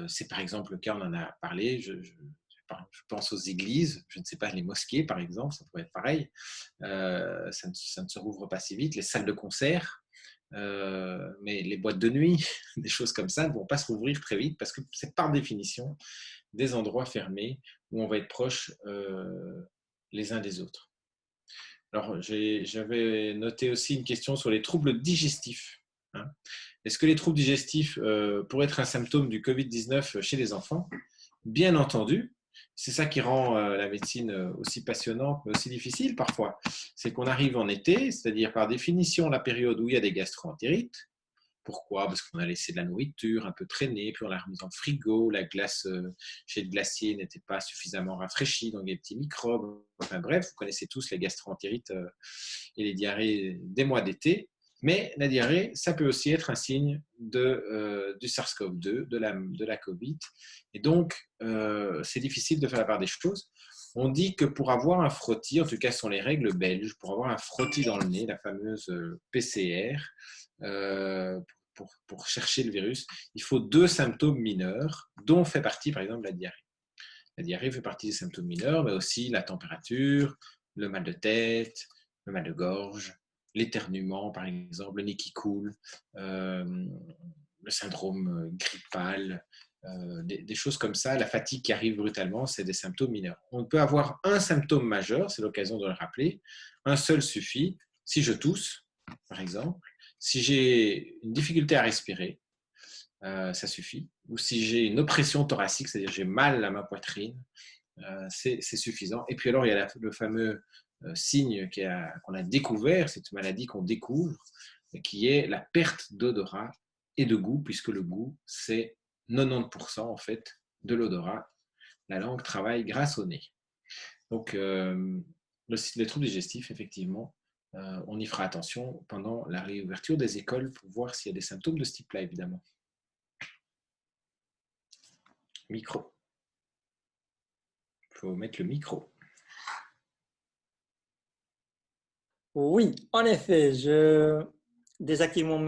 C'est par exemple le cas, on en a parlé, je pense aux églises, je ne sais pas, les mosquées par exemple, ça pourrait être pareil, ça ne se rouvre pas si vite, les salles de concert, mais les boîtes de nuit, des choses comme ça ne vont pas se rouvrir très vite parce que c'est par définition des endroits fermés où on va être proches les uns des autres. Alors, j'avais noté aussi une question sur les troubles digestifs. Est-ce que les troubles digestifs pourraient être un symptôme du Covid-19 chez les enfants? Bien entendu, c'est ça qui rend la médecine aussi passionnante, mais aussi difficile parfois. C'est qu'on arrive en été, c'est-à-dire par définition la période où il y a des gastro-entérites. Pourquoi? Parce qu'on a laissé de la nourriture un peu traîner, puis on l'a remise en frigo, la glace chez le glacier n'était pas suffisamment rafraîchie, donc il y a des petits microbes. Enfin bref, vous connaissez tous les gastro-entérites et les diarrhées des mois d'été. Mais la diarrhée, ça peut aussi être un signe du SARS-CoV-2, de la COVID. Et donc, c'est difficile de faire la part des choses. On dit que pour avoir un frottis, en tout cas ce sont les règles belges, pour avoir un frottis dans le nez, la fameuse PCR, pour chercher le virus, il faut 2 symptômes mineurs, dont fait partie par exemple la diarrhée. La diarrhée fait partie des symptômes mineurs, mais aussi la température, le mal de tête, le mal de gorge, l'éternuement par exemple, le nez qui coule, le syndrome grippal, des choses comme ça, la fatigue qui arrive brutalement, c'est des symptômes mineurs. On peut avoir un symptôme majeur, c'est l'occasion de le rappeler, un seul suffit. Si je tousse, par exemple, si j'ai une difficulté à respirer, ça suffit. Ou si j'ai une oppression thoracique, c'est-à-dire j'ai mal à ma poitrine, c'est suffisant. Et puis alors, il y a le fameux signe qu'on a découvert, cette maladie qu'on découvre, qui est la perte d'odorat et de goût, puisque le goût, c'est 90% en fait de l'odorat. La langue travaille grâce au nez. Donc, les troubles digestifs, effectivement, on y fera attention pendant la réouverture des écoles pour voir s'il y a des symptômes de ce type-là, évidemment. Micro. Il faut mettre le micro. Oui, en effet, je désactive mon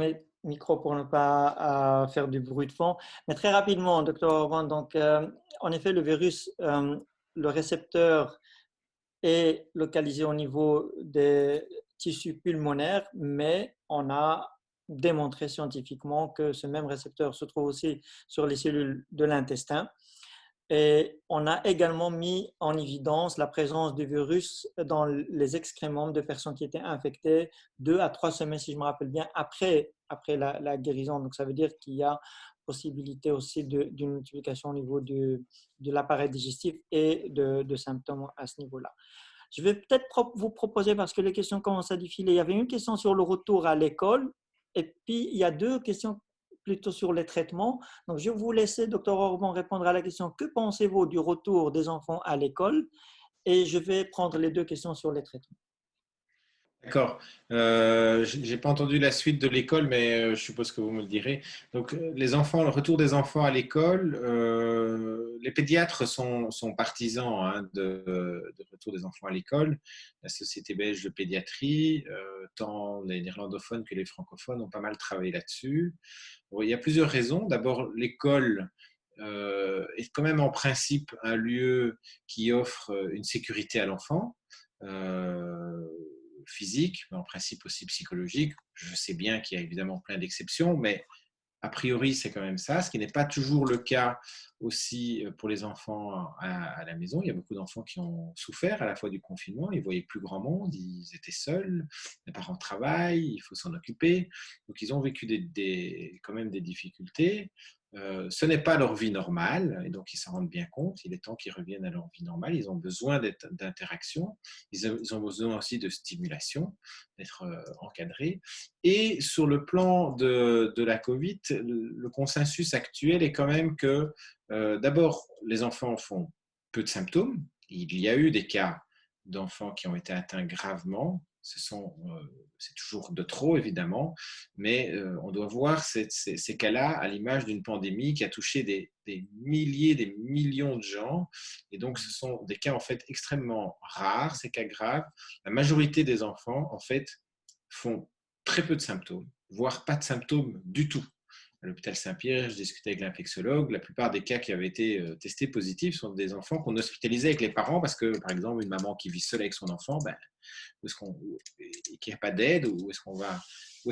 micro pour ne pas faire du bruit de fond. Mais très rapidement, docteur Orban, donc, en effet, le virus, le récepteur est localisé au niveau des tissus pulmonaires, mais on a démontré scientifiquement que ce même récepteur se trouve aussi sur les cellules de l'intestin. Et on a également mis en évidence la présence du virus dans les excréments de personnes qui étaient infectées 2 à 3 semaines, si je me rappelle bien, après la guérison. Donc, ça veut dire qu'il y a possibilité aussi d'une multiplication au niveau de l'appareil digestif et de symptômes à ce niveau-là. Je vais peut-être vous proposer, parce que les questions commencent à défiler, il y avait une question sur le retour à l'école et puis il y a 2 questions plutôt sur les traitements. Donc, je vais vous laisser, docteur Orban, répondre à la question « Que pensez-vous du retour des enfants à l'école ?» et je vais prendre les 2 questions sur les traitements. D'accord. Je n'ai pas entendu la suite de l'école, mais je suppose que vous me le direz. Donc, les enfants, le retour des enfants à l'école, les pédiatres sont partisans hein, de retour des enfants à l'école. La Société belge de pédiatrie, tant les néerlandophones que les francophones ont pas mal travaillé là-dessus. Bon, il y a plusieurs raisons. D'abord, l'école est quand même en principe un lieu qui offre une sécurité à l'enfant. Physique, mais en principe aussi psychologique. Je sais bien qu'il y a évidemment plein d'exceptions, mais a priori, c'est quand même ça, ce qui n'est pas toujours le cas aussi pour les enfants à la maison. Il y a beaucoup d'enfants qui ont souffert à la fois du confinement, ils ne voyaient plus grand monde, ils étaient seuls, les parents travaillent, il faut s'en occuper. Donc, ils ont vécu quand même des difficultés. Ce n'est pas leur vie normale, et donc ils s'en rendent bien compte. Il est temps qu'ils reviennent à leur vie normale. Ils ont besoin d'interaction, ils ont besoin aussi de stimulation, d'être encadrés. Et sur le plan de la Covid, le consensus actuel est quand même que d'abord, les enfants font peu de symptômes. Il y a eu des cas d'enfants qui ont été atteints gravement. C'est toujours de trop, évidemment, mais on doit voir ces cas-là à l'image d'une pandémie qui a touché des milliers, des millions de gens. Et donc, ce sont des cas, en fait, extrêmement rares, ces cas graves. La majorité des enfants, en fait, font très peu de symptômes, voire pas de symptômes du tout. À l'hôpital Saint-Pierre, je discutais avec l'infectiologue. La plupart des cas qui avaient été testés positifs sont des enfants qu'on hospitalisait avec les parents parce que, par exemple, une maman qui vit seule avec son enfant, qui n'a pas d'aide, où est-ce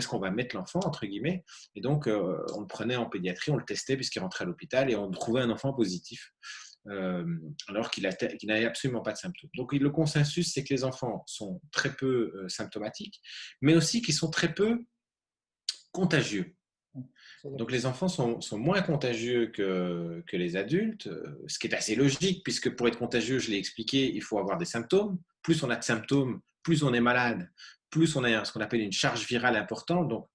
qu'on va mettre l'enfant, entre guillemets. Et donc, on le prenait en pédiatrie, on le testait puisqu'il rentrait à l'hôpital et on trouvait un enfant positif. Alors qu'il n'avait absolument pas de symptômes. Donc, le consensus, c'est que les enfants sont très peu symptomatiques, mais aussi qu'ils sont très peu contagieux. Donc, les enfants sont moins contagieux que les adultes, ce qui est assez logique, puisque pour être contagieux, je l'ai expliqué, il faut avoir des symptômes. Plus on a de symptômes, plus on est malade, plus on a ce qu'on appelle une charge virale importante. Donc,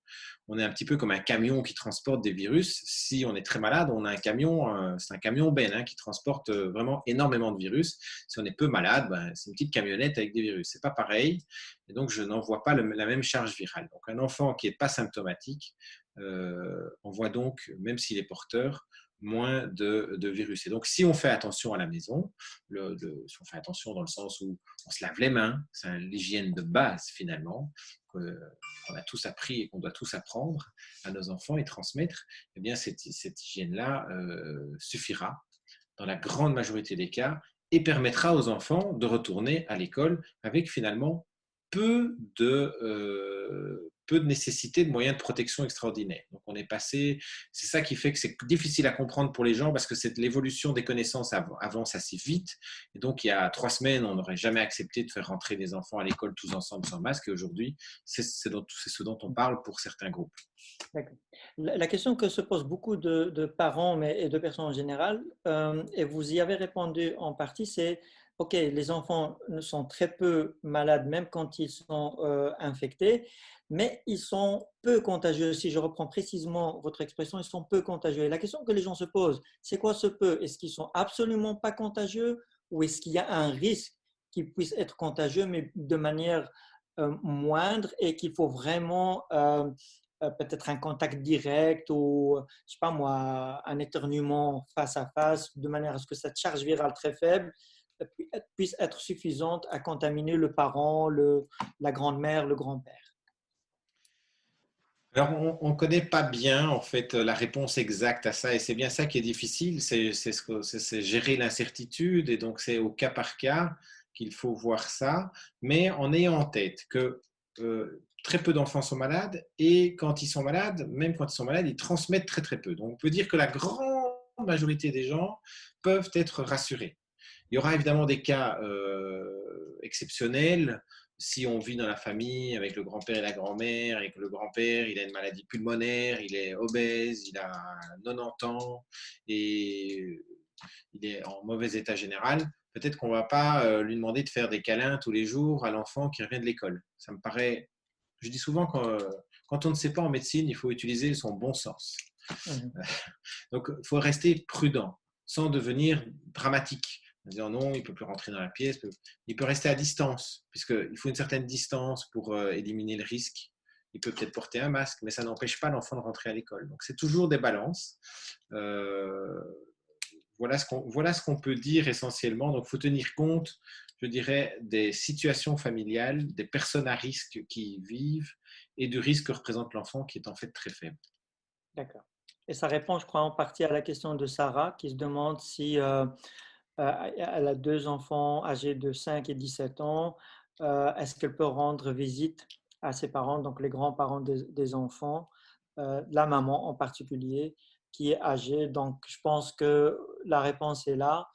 on est un petit peu comme un camion qui transporte des virus. Si on est très malade, on a un camion, c'est un camion Ben qui transporte vraiment énormément de virus. Si on est peu malade, c'est une petite camionnette avec des virus. C'est pas pareil. Et donc, je n'envoie pas la même charge virale. Donc, un enfant qui n'est pas symptomatique envoie donc, même s'il est porteur, moins de virus. Et donc, si on fait attention à la maison, si on fait attention dans le sens où on se lave les mains, c'est l'hygiène de base finalement, qu'on a tous appris et qu'on doit tous apprendre à nos enfants et transmettre, eh bien cette hygiène-là suffira dans la grande majorité des cas et permettra aux enfants de retourner à l'école avec finalement peu de nécessité de moyens de protection extraordinaires. Donc on est passé, c'est ça qui fait que c'est difficile à comprendre pour les gens parce que l'évolution des connaissances avance assez vite. Et donc il y a 3 semaines, on n'aurait jamais accepté de faire rentrer les enfants à l'école tous ensemble sans masque. Et aujourd'hui, c'est ce dont on parle pour certains groupes. D'accord. La question que se posent beaucoup de parents et de personnes en général, et vous y avez répondu en partie, c'est OK, les enfants sont très peu malades même quand ils sont infectés, mais ils sont peu contagieux. Si je reprends précisément votre expression, ils sont peu contagieux. Et la question que les gens se posent, c'est quoi ce peu? Est-ce qu'ils sont absolument pas contagieux ou est-ce qu'il y a un risque qu'ils puissent être contagieux, mais de manière moindre et qu'il faut vraiment peut-être un contact direct ou, je sais pas moi, un éternuement face à face, de manière à ce que cette charge virale très faible puisse être suffisante à contaminer le parent, la grand-mère, le grand-père. Alors, on ne connaît pas bien en fait la réponse exacte à ça, et c'est bien ça qui est difficile, c'est gérer l'incertitude, et donc c'est au cas par cas qu'il faut voir ça, mais en ayant en tête que très peu d'enfants sont malades, et quand ils sont malades, même quand ils sont malades, ils transmettent très très peu. Donc on peut dire que la grande majorité des gens peuvent être rassurés. Il y aura évidemment des cas exceptionnels. Si on vit dans la famille avec le grand-père et la grand-mère, et que le grand-père il a une maladie pulmonaire, il est obèse, il a 90 ans et il est en mauvais état général, peut-être qu'on ne va pas lui demander de faire des câlins tous les jours à l'enfant qui revient de l'école. Ça me paraît. Je dis souvent que quand on ne sait pas en médecine, il faut utiliser son bon sens. Mhm. Donc, il faut rester prudent, sans devenir dramatique. En disant non, il ne peut plus rentrer dans la pièce, il peut rester à distance, puisqu'il faut une certaine distance pour éliminer le risque. Il peut peut-être porter un masque, mais ça n'empêche pas l'enfant de rentrer à l'école. Donc, c'est toujours des balances. Voilà ce qu'on peut dire essentiellement. Donc, il faut tenir compte, je dirais, des situations familiales, des personnes à risque qui y vivent et du risque que représente l'enfant qui est en fait très faible. D'accord. Et ça répond, je crois, en partie à la question de Sarah qui se demande si elle a deux enfants âgés de 5 et 17 ans. Est-ce qu'elle peut rendre visite à ses parents, donc les grands-parents des enfants, la maman en particulier, qui est âgée? Donc, je pense que la réponse est là.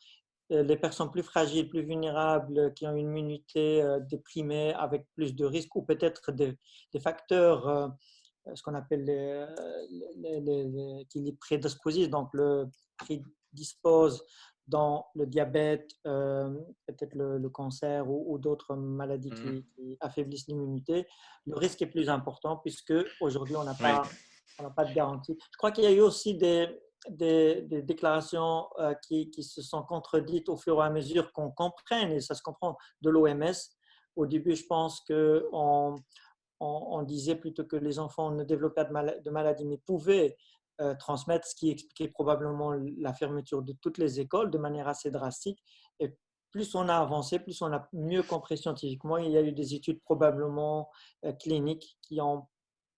Les personnes plus fragiles, plus vulnérables, qui ont une immunité déprimée avec plus de risques, ou peut-être des facteurs, ce qu'on appelle qui les prédisposent, donc le prédispose dans le diabète, peut-être le cancer ou d'autres maladies qui affaiblissent l'immunité, le risque est plus important puisque aujourd'hui on Oui. n'a pas de garantie. Je crois qu'il y a eu aussi des déclarations qui se sont contredites au fur et à mesure qu'on comprenne, et ça se comprend, de l'OMS. Au début, je pense qu'on disait plutôt que les enfants ne développaient pas de maladie, mais pouvaient transmettre, ce qui expliquait probablement la fermeture de toutes les écoles de manière assez drastique. Et plus on a avancé, plus on a mieux compris scientifiquement. Il y a eu des études probablement cliniques qui ont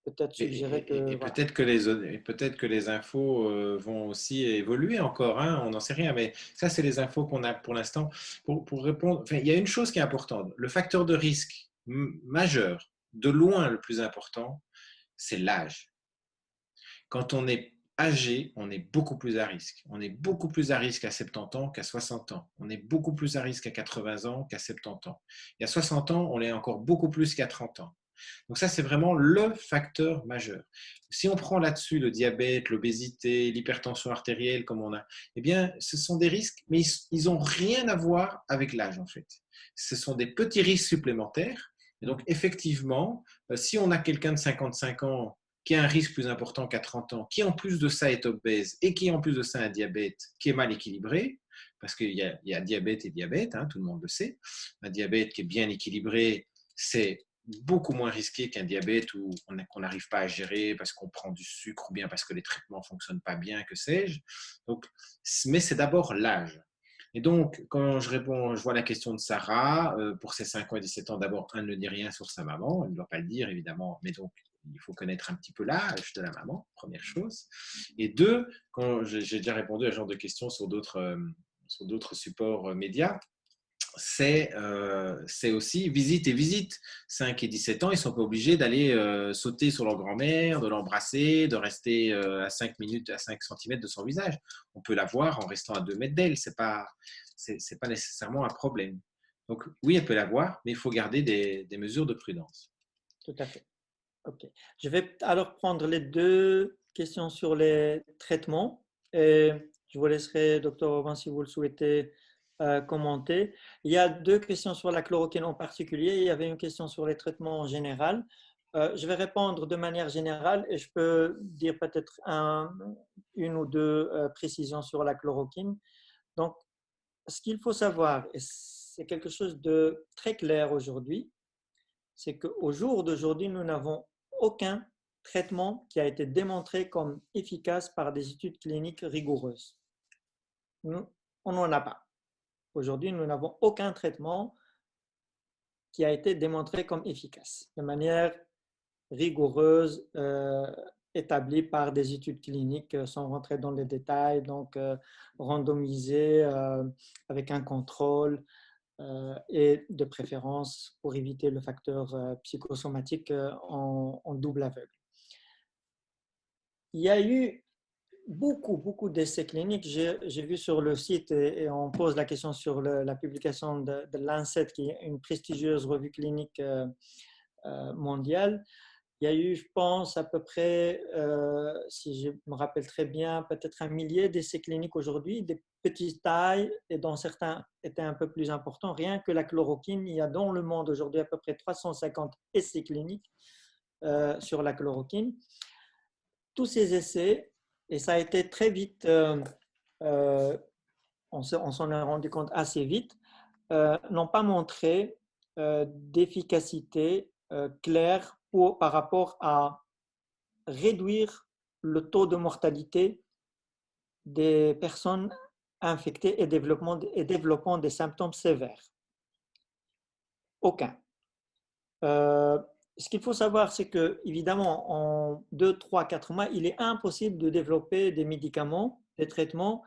peut-être suggéré que… Et Voilà. peut-être que les infos vont aussi évoluer encore, hein, on n'en sait rien, mais ça, c'est les infos qu'on a pour l'instant. Pour répondre, enfin, il y a une chose qui est importante, le facteur de risque majeur, de loin le plus important, c'est l'âge. Quand on est âgé, on est beaucoup plus à risque. On est beaucoup plus à risque à 70 ans qu'à 60 ans. On est beaucoup plus à risque à 80 ans qu'à 70 ans. Et à 60 ans, on est encore beaucoup plus qu'à 30 ans. Donc ça, c'est vraiment le facteur majeur. Si on prend là-dessus le diabète, l'obésité, l'hypertension artérielle, comme on a, eh bien, ce sont des risques, mais ils n'ont rien à voir avec l'âge, en fait. Ce sont des petits risques supplémentaires. Et donc, effectivement, si on a quelqu'un de 55 ans qui a un risque plus important qu'à 30 ans, qui en plus de ça est obèse et qui en plus de ça a un diabète qui est mal équilibré, parce qu'il y a diabète et diabète, hein, tout le monde le sait. Un diabète qui est bien équilibré, c'est beaucoup moins risqué qu'un diabète où qu'on n'arrive pas à gérer parce qu'on prend du sucre ou bien parce que les traitements ne fonctionnent pas bien, que sais-je. Donc, mais c'est d'abord l'âge. Et donc, quand je vois la question de Sarah, pour ses 5 ans et 17 ans, d'abord, un ne dit rien sur sa maman, elle ne doit pas le dire évidemment, mais donc il faut connaître un petit peu l'âge de la maman, première chose. Et deux, quand j'ai déjà répondu à ce genre de questions sur d'autres supports médias, c'est aussi visite et visite. 5 et 17 ans, ils ne sont pas obligés d'aller sauter sur leur grand-mère, de l'embrasser, de rester à 5 minutes, à 5 cm de son visage. On peut la voir en restant à 2 mètres d'elle. Ce n'est pas nécessairement un problème. Donc oui, elle peut la voir, mais il faut garder des mesures de prudence. Tout à fait. OK. Je vais alors prendre les deux questions sur les traitements et je vous laisserai, docteur Aubin, si vous le souhaitez, commenter. Il y a deux questions sur la chloroquine en particulier. Il y avait une question sur les traitements en général. Je vais répondre de manière générale et je peux dire peut-être une ou deux précisions sur la chloroquine. Donc, ce qu'il faut savoir, et c'est quelque chose de très clair aujourd'hui, c'est qu'au jour d'aujourd'hui, nous n'avons aucun traitement qui a été démontré comme efficace par des études cliniques rigoureuses. On n'en a pas. Aujourd'hui, nous n'avons aucun traitement qui a été démontré comme efficace de manière rigoureuse, établie par des études cliniques sans rentrer dans les détails, donc randomisées avec un contrôle et de préférence pour éviter le facteur psychosomatique en double aveugle. Il y a eu beaucoup d'essais cliniques. J'ai vu sur le site et on pose la question sur la publication de Lancet, qui est une prestigieuse revue clinique mondiale. Il y a eu, je pense, à peu près, si je me rappelle très bien, peut-être 1 millier d'essais cliniques aujourd'hui, des petites tailles et dont certains étaient un peu plus importants. Rien que la chloroquine, il y a dans le monde aujourd'hui à peu près 350 essais cliniques sur la chloroquine. Tous ces essais, et ça a été très vite, on s'en est rendu compte assez vite, n'ont pas montré d'efficacité claire par rapport à réduire le taux de mortalité des personnes infectées et développant des symptômes sévères. Aucun. Ce qu'il faut savoir, c'est que, évidemment, en 2, 3, 4 mois, il est impossible de développer des médicaments, des traitements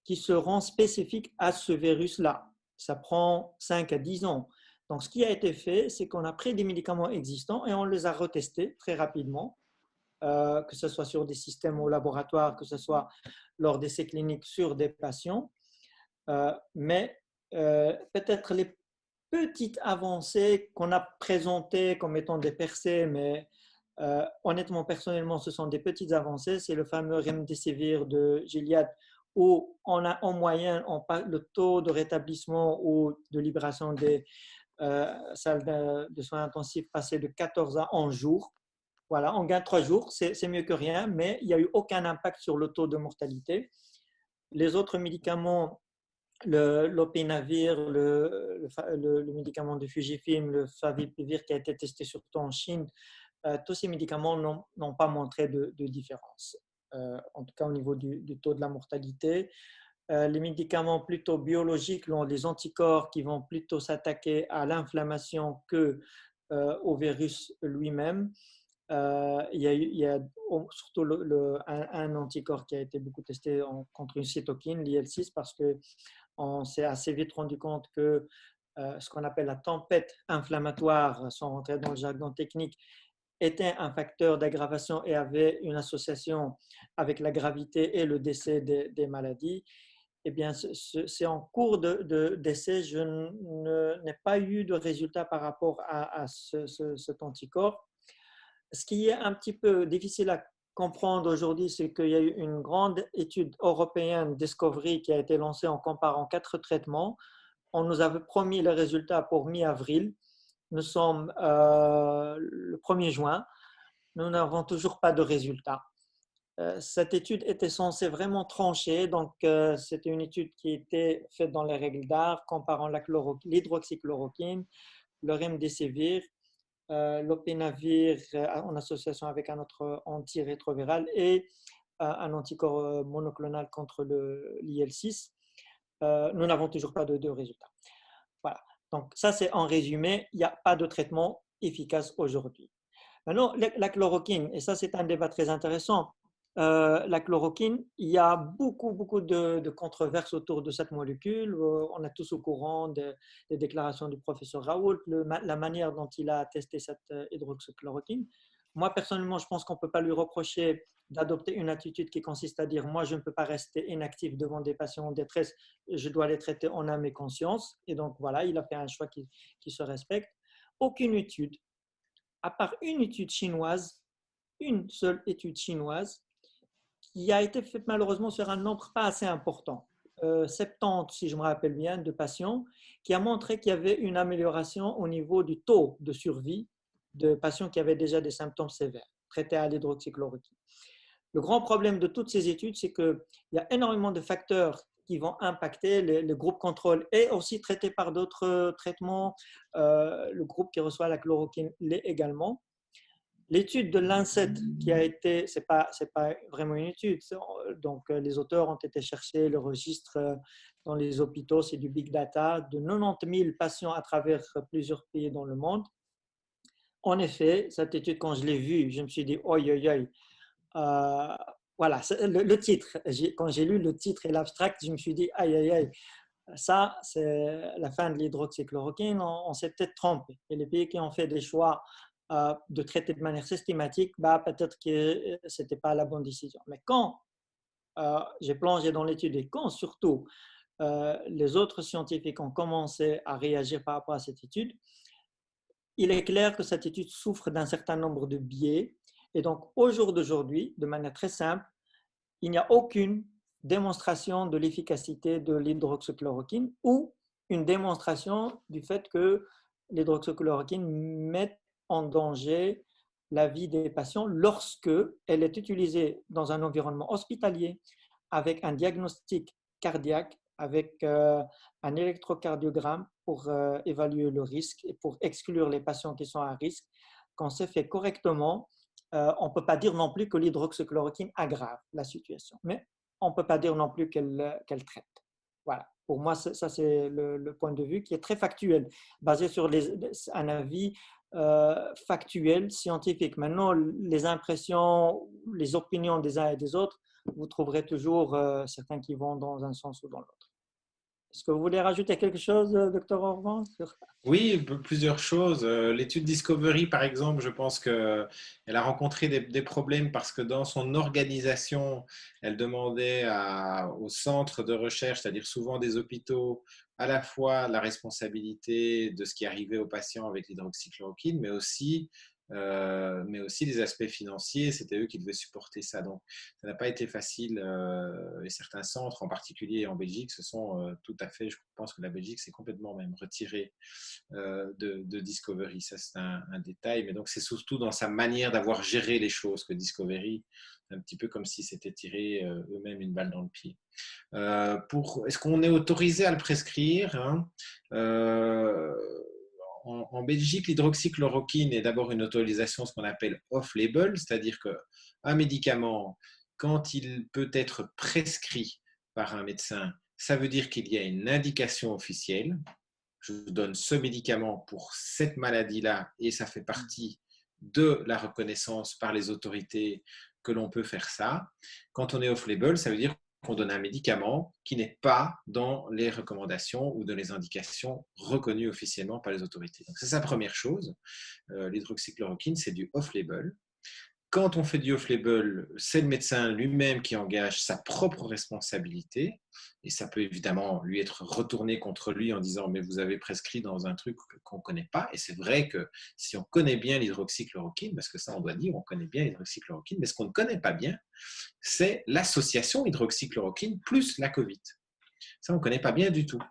qui seront spécifiques à ce virus-là. Ça prend 5 à 10 ans. Donc, ce qui a été fait, c'est qu'on a pris des médicaments existants et on les a retestés très rapidement, que ce soit sur des systèmes au laboratoire, que ce soit lors d'essais cliniques sur des patients. Mais peut-être les petites avancées qu'on a présentées comme étant des percées, mais honnêtement, personnellement, ce sont des petites avancées. C'est le fameux Remdesivir de Gilead, où on a en moyenne le taux de rétablissement ou de libération des salles de soins intensifs passé de 14 à 11 jours. Voilà, on gagne 3 jours, c'est mieux que rien, mais il n'y a eu aucun impact sur le taux de mortalité. Les autres médicaments, l'opinavir, le médicament de Fujifilm, le Favipiravir qui a été testé surtout en Chine, tous ces médicaments n'ont pas montré de différence, en tout cas au niveau du taux de la mortalité. Les médicaments plutôt biologiques, les anticorps qui vont plutôt s'attaquer à l'inflammation qu'au virus lui-même. Il y a surtout un anticorps qui a été beaucoup testé contre une cytokine, l'IL-6, parce qu'on s'est assez vite rendu compte que ce qu'on appelle la tempête inflammatoire, sans rentrer dans le jargon technique, était un facteur d'aggravation et avait une association avec la gravité et le décès des maladies. Eh bien, c'est en cours d'essai, je n'ai pas eu de résultat par rapport à cet anticorps. Ce qui est un petit peu difficile à comprendre aujourd'hui, c'est qu'il y a eu une grande étude européenne Discovery qui a été lancée en comparant 4 traitements. On nous avait promis les résultats pour mi-avril. Nous sommes le 1er juin. Nous n'avons toujours pas de résultats. Cette étude était censée vraiment trancher. Donc, c'était une étude qui était faite dans les règles d'art, comparant l'hydroxychloroquine, le Remdesivir, l'opinavir en association avec un autre antirétroviral et un anticorps monoclonal contre l'IL-6. Nous n'avons toujours pas de résultats. Voilà. Donc, ça, c'est en résumé. Il n'y a pas de traitement efficace aujourd'hui. Maintenant, la chloroquine, et ça, c'est un débat très intéressant. La chloroquine, il y a beaucoup de controverses autour de cette molécule. On est tous au courant des déclarations du professeur Raoult, la manière dont il a testé cette hydroxychloroquine. Moi, personnellement, je pense qu'on ne peut pas lui reprocher d'adopter une attitude qui consiste à dire « moi, je ne peux pas rester inactif devant des patients en détresse, je dois les traiter en âme et conscience ». Et donc, voilà, il a fait un choix qui se respecte. Aucune étude, à part une étude chinoise, une seule étude chinoise, qui a été faite malheureusement sur un nombre pas assez important, 70, si je me rappelle bien, de patients, qui a montré qu'il y avait une amélioration au niveau du taux de survie de patients qui avaient déjà des symptômes sévères, traités à l'hydroxychloroquine. Le grand problème de toutes ces études, c'est qu'il y a énormément de facteurs qui vont impacter le groupe contrôle et aussi traité par d'autres traitements. Le groupe qui reçoit la chloroquine l'est également. L'étude de Lancet qui a été, c'est pas vraiment une étude, donc les auteurs ont été chercher le registre dans les hôpitaux, c'est du big data, de 90 000 patients à travers plusieurs pays dans le monde. En effet, cette étude, quand je l'ai vue, je me suis dit, oi, oi, oi. Voilà, le titre, quand j'ai lu le titre et l'abstract, je me suis dit, aïe, aïe, aïe, ça, c'est la fin de l'hydroxychloroquine, on s'est peut-être trompé. Et les pays qui ont fait des choix de traiter de manière systématique, bah, peut-être que ce n'était pas la bonne décision. Mais quand j'ai plongé dans l'étude et quand surtout les autres scientifiques ont commencé à réagir par rapport à cette étude, il est clair que cette étude souffre d'un certain nombre de biais. Et donc, au jour d'aujourd'hui, de manière très simple, il n'y a aucune démonstration de l'efficacité de l'hydroxychloroquine ou une démonstration du fait que l'hydroxychloroquine met en danger la vie des patients lorsque elle est utilisée dans un environnement hospitalier avec un diagnostic cardiaque, avec un électrocardiogramme pour évaluer le risque et pour exclure les patients qui sont à risque. Quand c'est fait correctement, on ne peut pas dire non plus que l'hydroxychloroquine aggrave la situation, mais on ne peut pas dire non plus qu'elle traite. Voilà. Pour moi, ça c'est le point de vue qui est très factuel, basé sur un avis factuel, scientifique. Maintenant, les impressions, les opinions des uns et des autres, vous trouverez toujours certains qui vont dans un sens ou dans l'autre. Est-ce que vous voulez rajouter quelque chose, docteur Orban? Oui, plusieurs choses. L'étude Discovery, par exemple, je pense qu'elle a rencontré des problèmes parce que dans son organisation, elle demandait aux centres de recherche, c'est-à-dire souvent des hôpitaux, à la fois la responsabilité de ce qui arrivait aux patients avec l'hydroxychloroquine, mais aussi les aspects financiers. C'était eux qui devaient supporter ça. Donc, ça n'a pas été facile. Et certains centres, en particulier en Belgique, se sont tout à fait, je pense que la Belgique s'est complètement même retirée de Discovery. Ça, c'est un détail. Mais donc, c'est surtout dans sa manière d'avoir géré les choses que Discovery, un petit peu comme si c'était tiré eux-mêmes une balle dans le pied. Est-ce qu'on est autorisé à le prescrire, hein? En Belgique, l'hydroxychloroquine est d'abord une autorisation, ce qu'on appelle off-label, c'est-à-dire qu'un médicament, quand il peut être prescrit par un médecin, ça veut dire qu'il y a une indication officielle. Je vous donne ce médicament pour cette maladie-là et ça fait partie de la reconnaissance par les autorités que l'on peut faire ça. Quand on est off-label, ça veut dire qu'on donne un médicament qui n'est pas dans les recommandations ou dans les indications reconnues officiellement par les autorités. Donc, c'est sa première chose. L'hydroxychloroquine, c'est du off-label. Quand on fait du off-label, c'est le médecin lui-même qui engage sa propre responsabilité et ça peut évidemment lui être retourné contre lui en disant mais vous avez prescrit dans un truc qu'on ne connaît pas. Et c'est vrai que si on connaît bien l'hydroxychloroquine, parce que ça on doit dire, on connaît bien l'hydroxychloroquine, mais ce qu'on ne connaît pas bien, c'est l'association hydroxychloroquine plus la Covid. Ça on ne connaît pas bien du tout.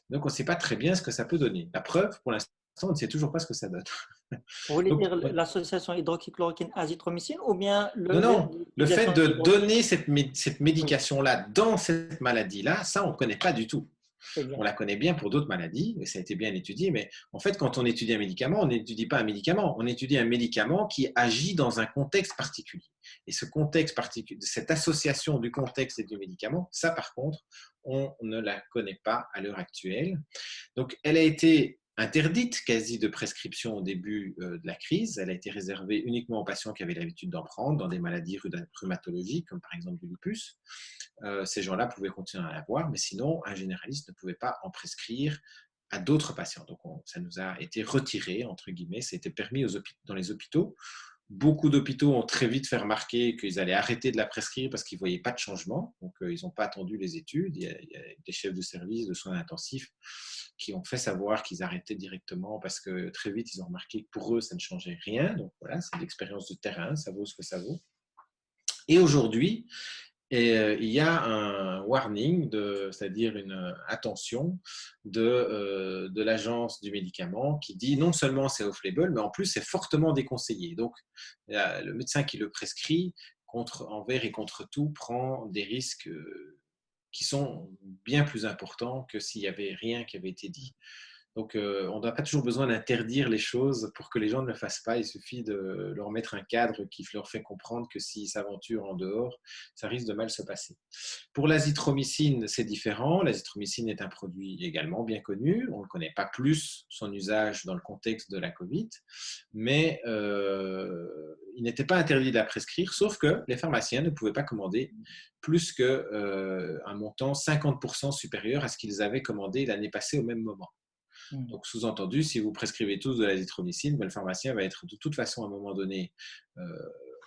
Donc on ne sait pas très bien ce que ça peut donner. La preuve, pour l'instant, on ne sait toujours pas ce que ça donne. Vous voulez Donc, dire l'association hydroxychloroquine-azithromycine ou bien non, le fait de donner cette Oui, médication-là dans cette maladie-là, ça, on ne connaît pas du tout. On exact. la connaît bien pour d'autres maladies, et ça a été bien étudié, mais en fait, quand on étudie un médicament, on n'étudie pas un médicament, on étudie un médicament qui agit dans un contexte particulier. Et ce contexte particulier, cette association du contexte et du médicament, ça, par contre, on ne la connaît pas à l'heure actuelle. Donc, elle a été interdite quasi de prescription au début de la crise. Elle a été réservée uniquement aux patients qui avaient l'habitude d'en prendre dans des maladies rhumatologiques, comme par exemple du lupus. Ces gens-là pouvaient continuer à l'avoir, mais sinon, un généraliste ne pouvait pas en prescrire à d'autres patients. Donc, ça nous a été retiré, entre guillemets. C'était permis dans les hôpitaux. Beaucoup d'hôpitaux ont très vite fait remarquer qu'ils allaient arrêter de la prescrire parce qu'ils ne voyaient pas de changement. Donc, ils n'ont pas attendu les études. Il y a des chefs de service de soins intensifs qui ont fait savoir qu'ils arrêtaient directement parce que très vite, ils ont remarqué que pour eux, ça ne changeait rien. Donc, voilà, c'est l'expérience de terrain. Ça vaut ce que ça vaut. Et aujourd'hui, il y a un warning, c'est-à-dire une attention de l'agence du médicament qui dit non seulement c'est off-label, mais en plus c'est fortement déconseillé. Donc, le médecin qui le prescrit, envers et contre tout, prend des risques qui sont bien plus importants que s'il n'y avait rien qui avait été dit. Donc, on n'a pas toujours besoin d'interdire les choses pour que les gens ne le fassent pas. Il suffit de leur mettre un cadre qui leur fait comprendre que s'ils s'aventurent en dehors, ça risque de mal se passer. Pour l'azithromycine, c'est différent. L'azithromycine est un produit également bien connu. On ne connaît pas plus son usage dans le contexte de la Covid, mais il n'était pas interdit de la prescrire, sauf que les pharmaciens ne pouvaient pas commander plus qu'un montant 50% supérieur à ce qu'ils avaient commandé l'année passée au même moment. Donc, sous-entendu, si vous prescrivez tous de l'azithromycine, le pharmacien va être de toute façon à un moment donné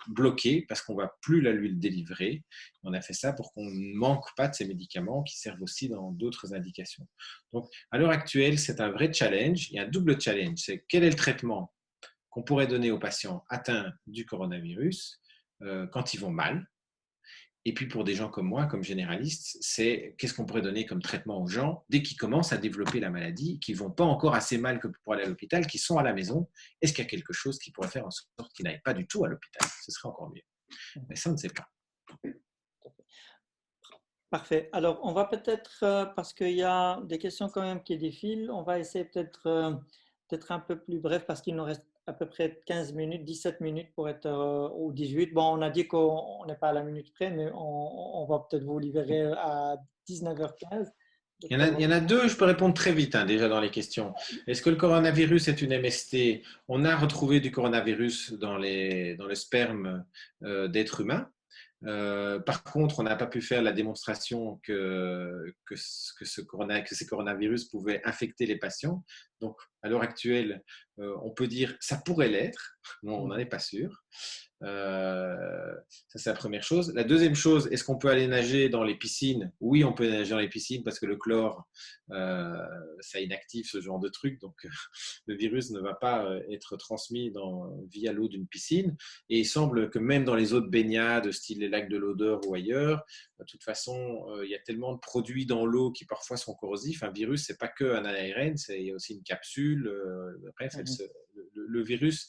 bloqué parce qu'on ne va plus la lui délivrer. On a fait ça pour qu'on ne manque pas de ces médicaments qui servent aussi dans d'autres indications. Donc, à l'heure actuelle, c'est un vrai challenge. Il y a un double challenge. C'est quel est le traitement qu'on pourrait donner aux patients atteints du coronavirus quand ils vont mal. Et puis pour des gens comme moi, comme généraliste, c'est qu'est-ce qu'on pourrait donner comme traitement aux gens dès qu'ils commencent à développer la maladie, qui ne vont pas encore assez mal que pour aller à l'hôpital, qui sont à la maison. Est-ce qu'il y a quelque chose qui pourrait faire en sorte qu'ils n'aillent pas du tout à l'hôpital? Ce serait encore mieux. Mais ça, on ne sait pas. Parfait. Alors, on va peut-être, parce qu'il y a des questions quand même qui défilent, on va essayer peut-être d'être un peu plus bref parce qu'il nous reste à peu près 15 minutes, 17 minutes pour être au 18. Bon, on a dit qu'on n'est pas à la minute près, mais on va peut-être vous libérer à 19h15. Il y en a deux, je peux répondre très vite déjà dans les questions. Est-ce que le coronavirus est une MST? On a retrouvé du coronavirus dans le sperme d'êtres humains. Par contre, on n'a pas pu faire la démonstration que ces coronavirus pouvaient infecter les patients. Donc, à l'heure actuelle, on peut dire ça pourrait l'être, mais on n'en est pas sûr. Ça, c'est la première chose. La deuxième chose, est-ce qu'on peut aller nager dans les piscines? Oui, on peut nager dans les piscines parce que le chlore, ça inactive ce genre de truc. Donc, le virus ne va pas être transmis via l'eau d'une piscine. Et il semble que même dans les eaux de baignade, style les lacs de l'Odeur ou ailleurs, de toute façon, il y a tellement de produits dans l'eau qui parfois sont corrosifs. Un virus, c'est pas que un ARN, il y a aussi une capsule. Bref, le virus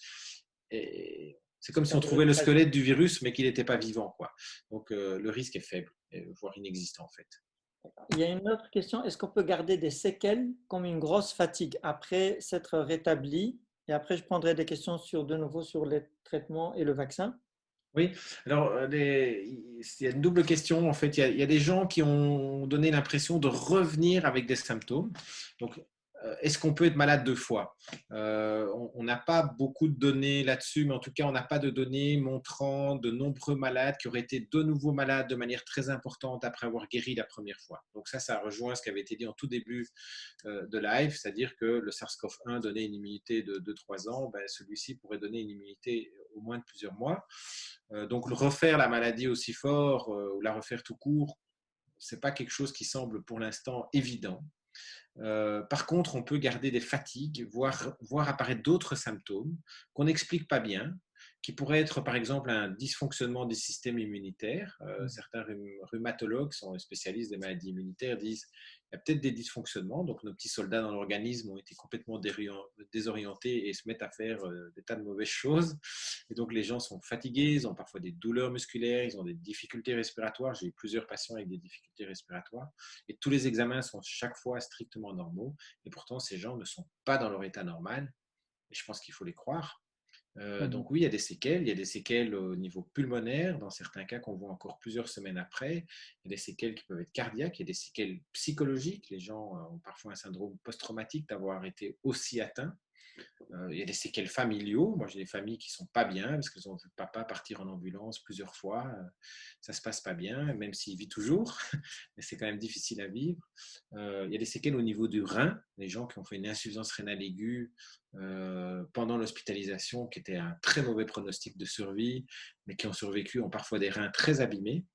c'est comme si on trouvait le squelette du virus, mais qu'il n'était pas vivant, quoi. Donc, le risque est faible, voire inexistant, en fait. Il y a une autre question. Est-ce qu'on peut garder des séquelles comme une grosse fatigue après s'être rétabli? Et après, je prendrai des questions de nouveau sur les traitements et le vaccin. Oui, alors il y a une double question. En fait, il y a des gens qui ont donné l'impression de revenir avec des symptômes. Donc, est-ce qu'on peut être malade deux fois? On n'a pas beaucoup de données là-dessus, mais en tout cas, on n'a pas de données montrant de nombreux malades qui auraient été de nouveau malades de manière très importante après avoir guéri la première fois. Donc ça rejoint ce qui avait été dit en tout début de live, c'est-à-dire que le SARS-CoV-1 donnait une immunité de 2-3 ans, ben, celui-ci pourrait donner une immunité au moins de plusieurs mois. Donc refaire la maladie aussi fort ou la refaire tout court, ce n'est pas quelque chose qui semble pour l'instant évident. Par contre, on peut garder des fatigues, voir apparaître d'autres symptômes qu'on n'explique pas bien, qui pourraient être par exemple un dysfonctionnement des systèmes immunitaires. Certains rhumatologues qui sont spécialistes des maladies immunitaires disent qu'il y a peut-être des dysfonctionnements, donc nos petits soldats dans l'organisme ont été complètement désorientés et se mettent à faire des tas de mauvaises choses. Et donc les gens sont fatigués, ils ont parfois des douleurs musculaires, ils ont des difficultés respiratoires. J'ai eu plusieurs patients avec des difficultés respiratoires et tous les examens sont chaque fois strictement normaux. Et pourtant, ces gens ne sont pas dans leur état normal. Et je pense qu'il faut les croire. Donc oui, il y a des séquelles au niveau pulmonaire, dans certains cas qu'on voit encore plusieurs semaines après. Il y a des séquelles qui peuvent être cardiaques, il y a des séquelles psychologiques. Les gens ont parfois un syndrome post-traumatique d'avoir été aussi atteints. Il y a des séquelles familiaux. Moi, j'ai des familles qui ne sont pas bien parce qu'elles ont vu papa partir en ambulance plusieurs fois. Ça ne se passe pas bien, même s'il vit toujours. Mais c'est quand même difficile à vivre. Il y a des séquelles au niveau du rein. Les gens qui ont fait une insuffisance rénale aiguë pendant l'hospitalisation, qui était un très mauvais pronostic de survie, mais qui ont survécu, ont parfois des reins très abîmés.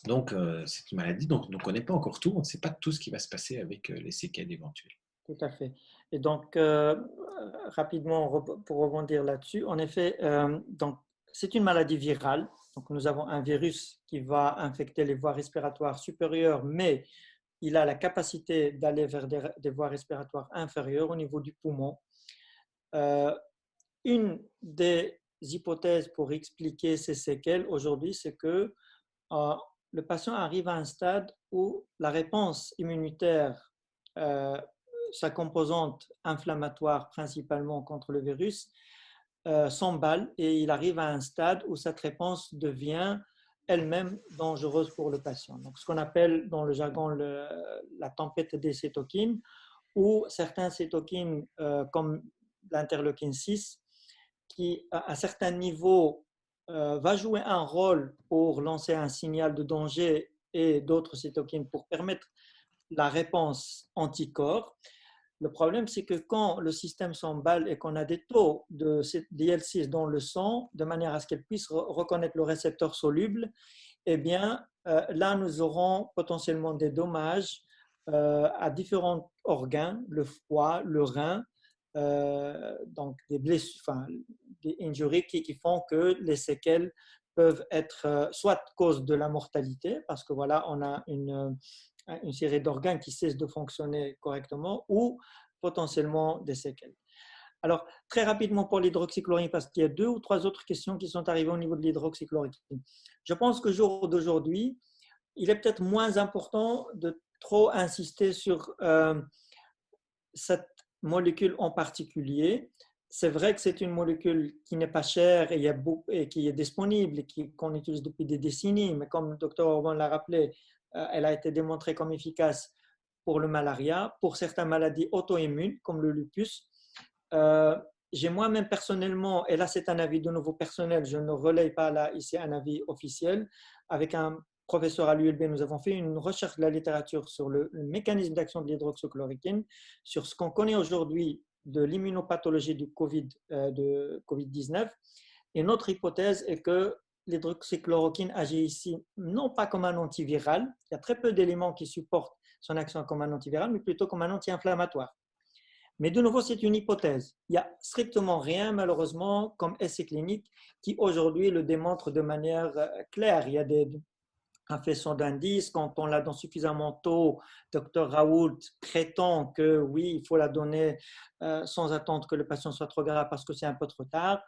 Donc, c'est une maladie dont on ne connaît pas encore tout. On ne sait pas tout ce qui va se passer avec les séquelles éventuelles. Tout à fait. Et donc, rapidement, pour rebondir là-dessus, en effet, donc, c'est une maladie virale. Donc, nous avons un virus qui va infecter les voies respiratoires supérieures, mais il a la capacité d'aller vers des voies respiratoires inférieures au niveau du poumon. Une des hypothèses pour expliquer ces séquelles aujourd'hui, c'est que le patient arrive à un stade où la réponse immunitaire sa composante inflammatoire principalement contre le virus s'emballe et il arrive à un stade où cette réponse devient elle-même dangereuse pour le patient. Donc, ce qu'on appelle dans le jargon la tempête des cytokines, ou certains cytokines comme l'interleukine 6, qui à un certain niveau va jouer un rôle pour lancer un signal de danger et d'autres cytokines pour permettre la réponse anticorps. Le problème, c'est que quand le système s'emballe et qu'on a des taux de d'IL6 dans le sang, de manière à ce qu'elle puisse reconnaître le récepteur soluble, eh bien, là, nous aurons potentiellement des dommages à différents organes, le foie, le rein, donc des blessures, enfin, des injuries qui font que les séquelles peuvent être soit cause de la mortalité, parce que voilà, on a une série d'organes qui cessent de fonctionner correctement, ou potentiellement des séquelles. Alors, très rapidement pour l'hydroxychloroquine, parce qu'il y a 2 ou 3 autres questions qui sont arrivées au niveau de l'hydroxychloroquine. Je pense qu'au jour d'aujourd'hui, il est peut-être moins important de trop insister sur cette molécule en particulier. C'est vrai que c'est une molécule qui n'est pas chère et qui est disponible et qu'on utilise depuis des décennies, mais comme le docteur Orban l'a rappelé, elle a été démontrée comme efficace pour le malaria, pour certaines maladies auto-immunes comme le lupus. J'ai moi-même personnellement, et là c'est un avis de nouveau personnel, je ne relaye pas là ici un avis officiel, avec un professeur à l'ULB, nous avons fait une recherche de la littérature sur le mécanisme d'action de l'hydroxychloroquine, sur ce qu'on connaît aujourd'hui de l'immunopathologie du de COVID-19. Et notre hypothèse est que l'hydroxychloroquine agit ici non pas comme un antiviral, il y a très peu d'éléments qui supportent son action comme un antiviral, mais plutôt comme un anti-inflammatoire. Mais de nouveau, c'est une hypothèse. Il n'y a strictement rien, malheureusement, comme essai clinique qui aujourd'hui le démontre de manière claire. Il y a un faisceau d'indices. Quand on l'a dans suffisamment tôt, Dr Raoult prétend que oui, il faut la donner sans attendre que le patient soit trop grave parce que c'est un peu trop tard.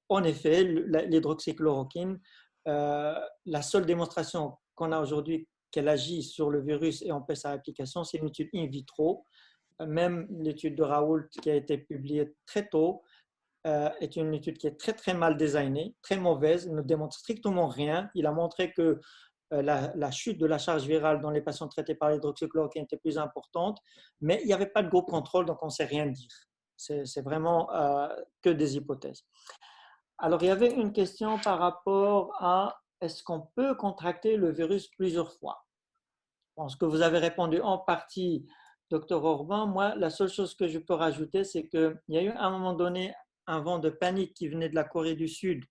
En effet, l'hydroxychloroquine, la seule démonstration qu'on a aujourd'hui qu'elle agit sur le virus et empêche sa application, c'est une étude in vitro. Même l'étude de Raoult qui a été publiée très tôt est une étude qui est très très mal designée, très mauvaise, ne démontre strictement rien. Il a montré que la chute de la charge virale dans les patients traités par l'hydroxychloroquine était plus importante, mais il n'y avait pas de groupe contrôle, donc on ne sait rien dire. C'est vraiment que des hypothèses. Alors, il y avait une question par rapport à est-ce qu'on peut contracter le virus plusieurs fois? Je pense que vous avez répondu en partie, docteur Orban. Moi, la seule chose que je peux rajouter, c'est qu'il y a eu à un moment donné un vent de panique qui venait de la Corée du Sud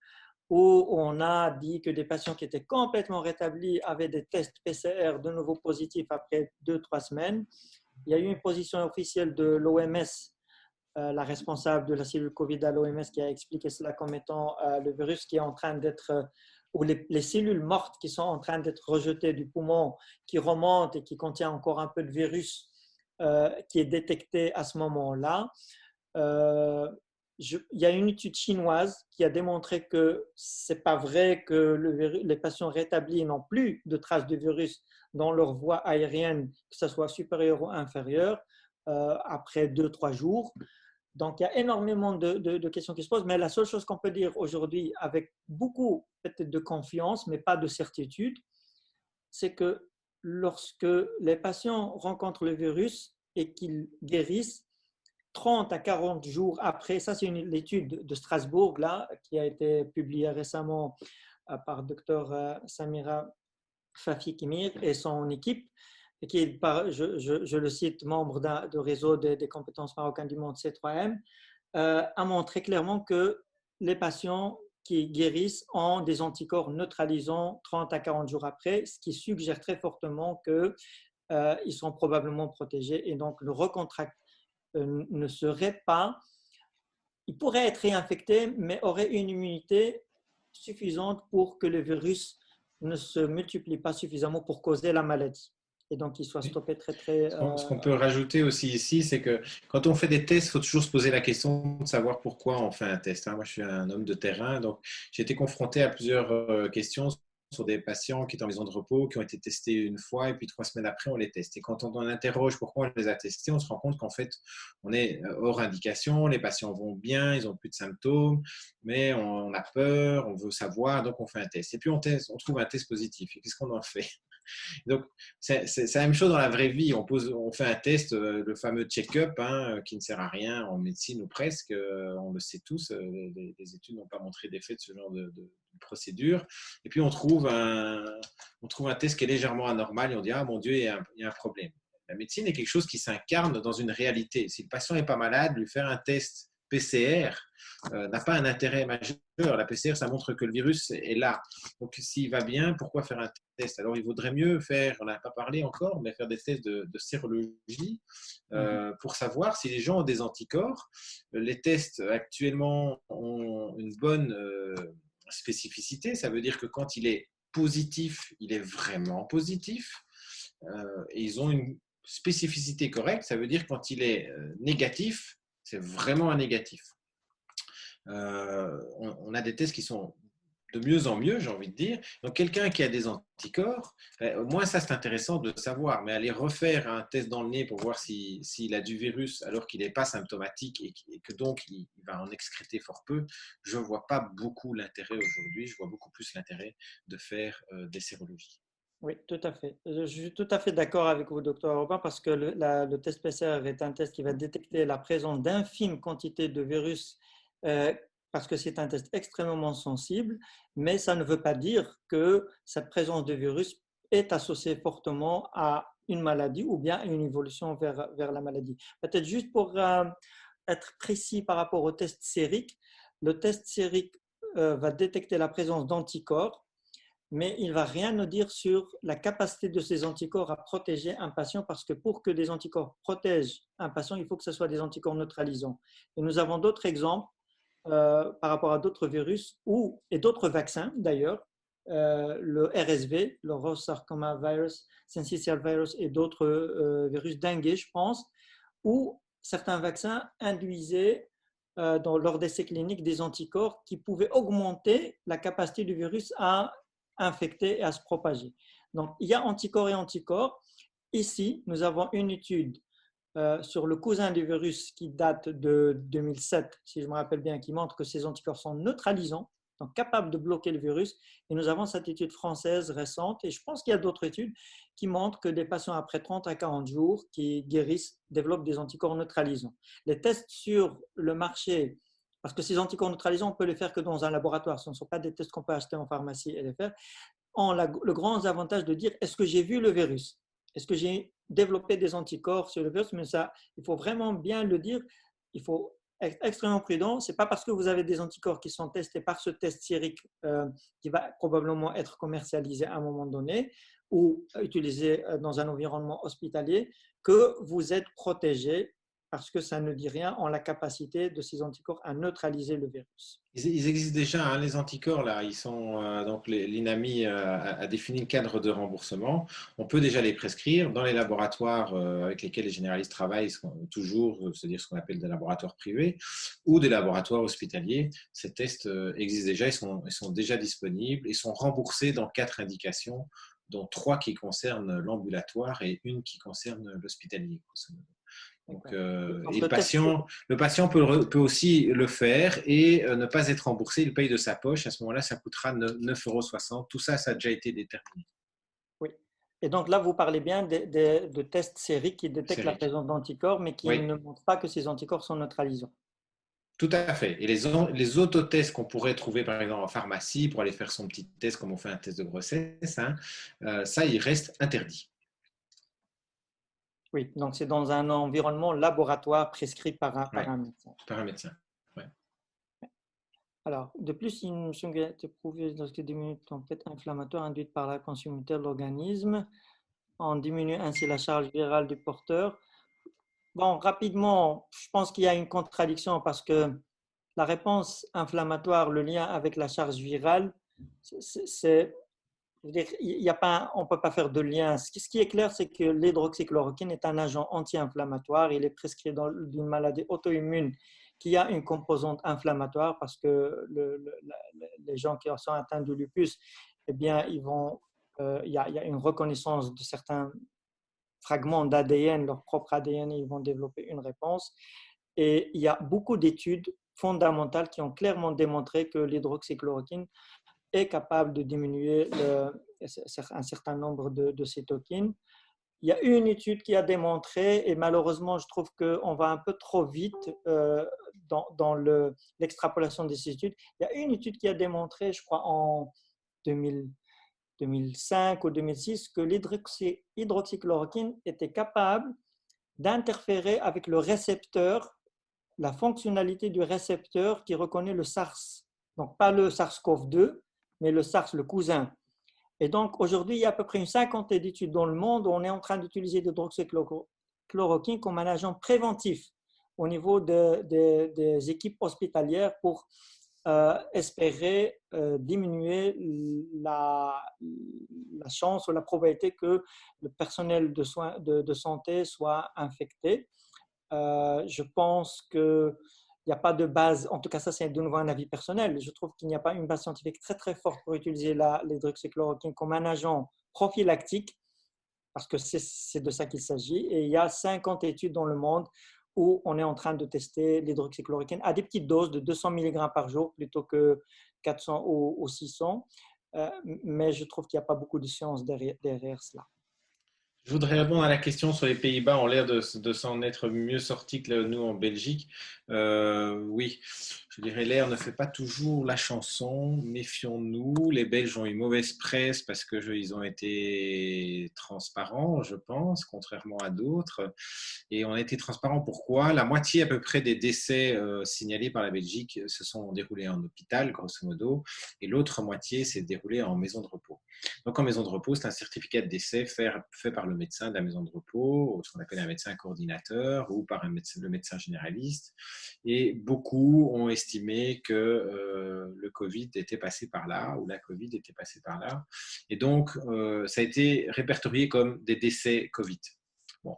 où on a dit que des patients qui étaient complètement rétablis avaient des tests PCR de nouveau positifs après 2-3 semaines. Il y a eu une position officielle de l'OMS, la responsable de la cellule Covid à l'OMS, qui a expliqué cela comme étant le virus qui est en train d'être, ou les cellules mortes qui sont en train d'être rejetées du poumon, qui remontent et qui contient encore un peu de virus qui est détecté à ce moment-là. Il y a une étude chinoise qui a démontré que ce n'est pas vrai que les patients rétablis n'ont plus de traces de virus dans leur voie aérienne, que ce soit supérieure ou inférieure, après 2-3 jours. Donc, il y a énormément de questions qui se posent, mais la seule chose qu'on peut dire aujourd'hui, avec beaucoup peut-être de confiance, mais pas de certitude, c'est que lorsque les patients rencontrent le virus et qu'ils guérissent, 30 à 40 jours après, ça c'est une étude de Strasbourg là, qui a été publiée récemment par Dr Samira Fafi-Kimir et son équipe, et qui est, je le cite, membre de réseau des compétences marocaines du monde C3M, a montré clairement que les patients qui guérissent ont des anticorps neutralisants 30 à 40 jours après, ce qui suggère très fortement qu'ils sont probablement protégés et donc le recontract ne serait pas, il pourrait être réinfecté, mais aurait une immunité suffisante pour que le virus ne se multiplie pas suffisamment pour causer la maladie. Et donc, il soit stoppé très, très… Ce qu'on peut rajouter aussi ici, c'est que quand on fait des tests, il faut toujours se poser la question de savoir pourquoi on fait un test. Moi, je suis un homme de terrain, donc j'ai été confronté à plusieurs questions sur des patients qui étaient en maison de repos, qui ont été testés une fois, et puis 3 semaines après, on les teste. Et quand on interroge pourquoi on les a testés, on se rend compte qu'en fait, on est hors indication, les patients vont bien, ils n'ont plus de symptômes, mais on a peur, on veut savoir, donc on fait un test. Et puis on trouve un test positif. Et qu'est-ce qu'on en fait? Donc, c'est la même chose dans la vraie vie. On fait un test, le fameux check-up, hein, qui ne sert à rien en médecine ou presque. On le sait tous. Les études n'ont pas montré d'effet de ce genre de procédure. Et puis, on trouve un test qui est légèrement anormal et on dit, ah mon Dieu, il y a un problème. La médecine est quelque chose qui s'incarne dans une réalité. Si le patient n'est pas malade, lui faire un test PCR n'a pas un intérêt majeur. La PCR, ça montre que le virus est là. Donc, s'il va bien, pourquoi faire un test? Alors, il vaudrait mieux faire, on n'a pas parlé encore, mais faire des tests de sérologie pour savoir si les gens ont des anticorps. Les tests actuellement ont une bonne spécificité. Ça veut dire que quand il est positif, il est vraiment positif. Et ils ont une spécificité correcte. Ça veut dire que quand il est négatif, c'est vraiment un négatif. On a des tests qui sont de mieux en mieux, j'ai envie de dire. Donc, quelqu'un qui a des anticorps, au moins ça c'est intéressant de savoir, mais aller refaire un test dans le nez pour voir s'il a du virus alors qu'il n'est pas symptomatique et que donc il va en excréter fort peu, je ne vois pas beaucoup l'intérêt aujourd'hui. Je vois beaucoup plus l'intérêt de faire des sérologies. Oui, tout à fait. Je suis tout à fait d'accord avec vous, docteur Robin, parce que le test PCR est un test qui va détecter la présence d'infimes quantités de virus, parce que c'est un test extrêmement sensible, mais ça ne veut pas dire que cette présence de virus est associée fortement à une maladie ou bien à une évolution vers la maladie. Peut-être juste pour être précis par rapport au test sérique, le test sérique va détecter la présence d'anticorps, mais il ne va rien nous dire sur la capacité de ces anticorps à protéger un patient, parce que pour que des anticorps protègent un patient, il faut que ce soit des anticorps neutralisants. Et nous avons d'autres exemples par rapport à d'autres virus et d'autres vaccins d'ailleurs, le RSV, le Ross Sarcoma Virus, Syncytial Virus et d'autres virus dengue, je pense, où certains vaccins induisaient lors d'essais cliniques des anticorps qui pouvaient augmenter la capacité du virus à infecter et à se propager. Donc, il y a anticorps et anticorps. Ici, nous avons une étude sur le cousin du virus qui date de 2007, si je me rappelle bien, qui montre que ces anticorps sont neutralisants, donc capables de bloquer le virus. Et nous avons cette étude française récente, et je pense qu'il y a d'autres études qui montrent que des patients après 30 à 40 jours qui guérissent développent des anticorps neutralisants. Les tests sur le marché, parce que ces anticorps neutralisants, on peut les faire que dans un laboratoire. Ce ne sont pas des tests qu'on peut acheter en pharmacie et les faire. Ont le grand avantage de dire, est-ce que j'ai vu le virus? Est-ce que j'ai développé des anticorps sur le virus? Mais ça, il faut vraiment bien le dire. Il faut être extrêmement prudent. Ce n'est pas parce que vous avez des anticorps qui sont testés par ce test sérique qui va probablement être commercialisé à un moment donné ou utilisé dans un environnement hospitalier que vous êtes protégé, parce que ça ne dit rien en la capacité de ces anticorps à neutraliser le virus. Ils existent déjà, hein, les anticorps, là. Ils sont, donc l'INAMI a défini le cadre de remboursement. On peut déjà les prescrire dans les laboratoires avec lesquels les généralistes travaillent, toujours, c'est-à-dire ce qu'on appelle des laboratoires privés ou des laboratoires hospitaliers. Ces tests existent déjà, ils sont déjà disponibles et sont remboursés dans 4 indications, dont 3 qui concernent l'ambulatoire et une qui concerne l'hospitalier. Donc, et le patient peut aussi le faire et ne pas être remboursé, il paye de sa poche. À ce moment-là, ça coûtera 9,60 €. Tout ça, ça a déjà été déterminé. Oui. Et donc là, vous parlez bien de tests sériques qui détectent la présence d'anticorps, mais qui ne montrent pas que ces anticorps sont neutralisants. Tout à fait. Et les autotests qu'on pourrait trouver, par exemple, en pharmacie, pour aller faire son petit test, comme on fait un test de grossesse, hein, ça, il reste interdit. Oui, donc c'est dans un environnement laboratoire prescrit par un médecin. Par un médecin, oui. Alors, de plus, il me semble qu'il a été prouvé lorsque diminue la tempête inflammatoire induite par la consumité de l'organisme, on diminue ainsi la charge virale du porteur. Bon, rapidement, je pense qu'il y a une contradiction, parce que la réponse inflammatoire, le lien avec la charge virale, on ne peut pas faire de lien. Ce qui est clair, c'est que l'hydroxychloroquine est un agent anti-inflammatoire. Il est prescrit d'une maladie auto-immune qui a une composante inflammatoire, parce que les gens qui sont atteints de lupus eh bien, il y a une reconnaissance de certains fragments d'ADN, leur propre ADN, et ils vont développer une réponse. Et il y a beaucoup d'études fondamentales qui ont clairement démontré que l'hydroxychloroquine est capable de diminuer un certain nombre de cytokines. Il y a une étude qui a démontré, et malheureusement, je trouve qu'on va un peu trop vite dans l'extrapolation de ces études. Il y a une étude qui a démontré, je crois en 2005 ou 2006, que l'hydroxychloroquine était capable d'interférer avec le récepteur, la fonctionnalité du récepteur qui reconnaît le SARS. Donc, pas le SARS-CoV-2, mais le SARS, le cousin. Et donc, aujourd'hui, il y a à peu près une cinquantaine d'études dans le monde où on est en train d'utiliser l'hydroxychloroquine comme un agent préventif au niveau des équipes hospitalières pour espérer diminuer la chance ou la probabilité que le personnel de santé soit infecté. Je pense qu'il n'y a pas de base, en tout cas ça c'est de nouveau un avis personnel, je trouve qu'il n'y a pas une base scientifique très très forte pour utiliser l'hydroxychloroquine comme un agent prophylactique, parce que c'est de ça qu'il s'agit. Et il y a 50 études dans le monde où on est en train de tester l'hydroxychloroquine à des petites doses de 200 mg par jour plutôt que 400 ou 600. Mais je trouve qu'il n'y a pas beaucoup de science derrière cela. Je voudrais répondre à la question sur les Pays-Bas, ont l'air de s'en être mieux sortis que nous en Belgique. Oui, je dirais l'air ne fait pas toujours la chanson, méfions-nous. Les Belges ont eu mauvaise presse parce qu'ils ont été transparents, je pense, contrairement à d'autres. Et on a été transparents pourquoi? La moitié à peu près des décès signalés par la Belgique se sont déroulés en hôpital, grosso modo, et l'autre moitié s'est déroulée en maison de repos. Donc en maison de repos, c'est un certificat de décès fait par le médecin de la maison de repos, ce qu'on appelle un médecin coordinateur, ou par le médecin généraliste. Et beaucoup ont estimé que le Covid était passé par là, ou la Covid était passée par là. Et donc, ça a été répertorié comme des décès Covid. Bon.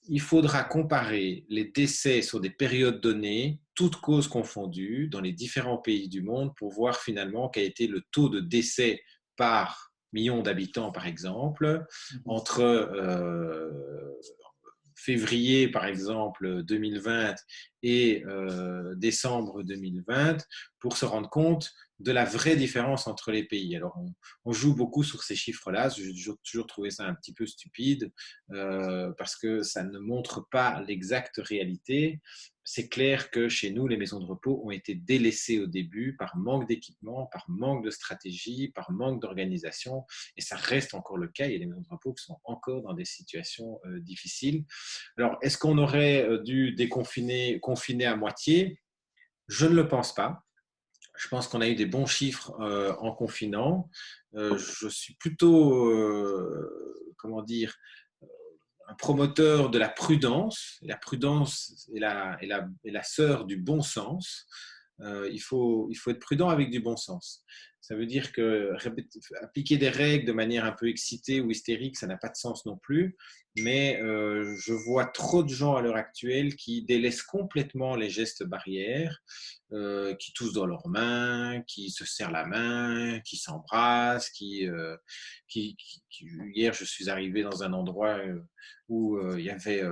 Il faudra comparer les décès sur des périodes données, toutes causes confondues, dans les différents pays du monde, pour voir finalement quel était le taux de décès par million d'habitants, par exemple, entre février, par exemple, 2020 et décembre 2020, pour se rendre compte de la vraie différence entre les pays. Alors, on joue beaucoup sur ces chiffres-là. J'ai toujours trouvé ça un petit peu stupide parce que ça ne montre pas l'exacte réalité. C'est clair que chez nous, les maisons de repos ont été délaissées au début par manque d'équipement, par manque de stratégie, par manque d'organisation. Et ça reste encore le cas. Il y a des maisons de repos qui sont encore dans des situations difficiles. Alors, est-ce qu'on aurait dû confiner à moitié? Je ne le pense pas. Je pense qu'on a eu des bons chiffres en confinant. Je suis plutôt, comment dire, un promoteur de la prudence. La prudence est la sœur du bon sens. Il faut être prudent avec du bon sens. Ça veut dire que appliquer des règles de manière un peu excitée ou hystérique, ça n'a pas de sens non plus. Mais je vois trop de gens à l'heure actuelle qui délaissent complètement les gestes barrières, qui toussent dans leurs mains, qui se serrent la main, qui s'embrassent, hier, je suis arrivé dans un endroit où il y avait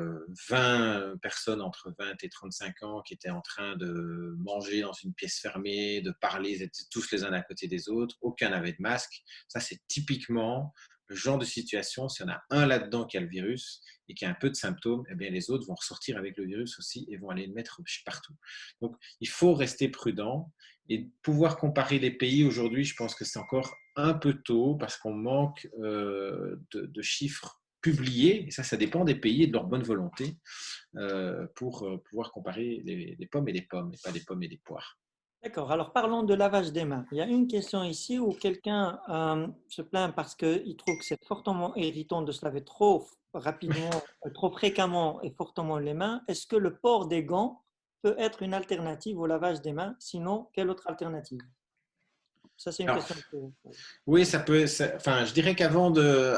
20 personnes entre 20 et 35 ans qui étaient en train de manger dans une pièce fermée, de parler, ils étaient tous les uns à côté des autres, aucun n'avait de masque. Ça, c'est typiquement le genre de situation, s'il y en a un là-dedans qui a le virus et qui a un peu de symptômes, eh bien les autres vont ressortir avec le virus aussi et vont aller le mettre partout. Donc, il faut rester prudent et pouvoir comparer les pays aujourd'hui, je pense que c'est encore un peu tôt parce qu'on manque de chiffres publiés, et ça dépend des pays et de leur bonne volonté, pour pouvoir comparer des pommes et des pommes, et pas des pommes et des poires. D'accord, alors parlons de lavage des mains. Il y a une question ici où quelqu'un se plaint parce qu'il trouve que c'est fortement irritant de se laver trop rapidement, trop fréquemment et fortement les mains. Est-ce que le port des gants peut être une alternative au lavage des mains? Sinon, quelle autre alternative? Ça, c'est une question. Oui, ça peut. Enfin, je dirais qu'avant de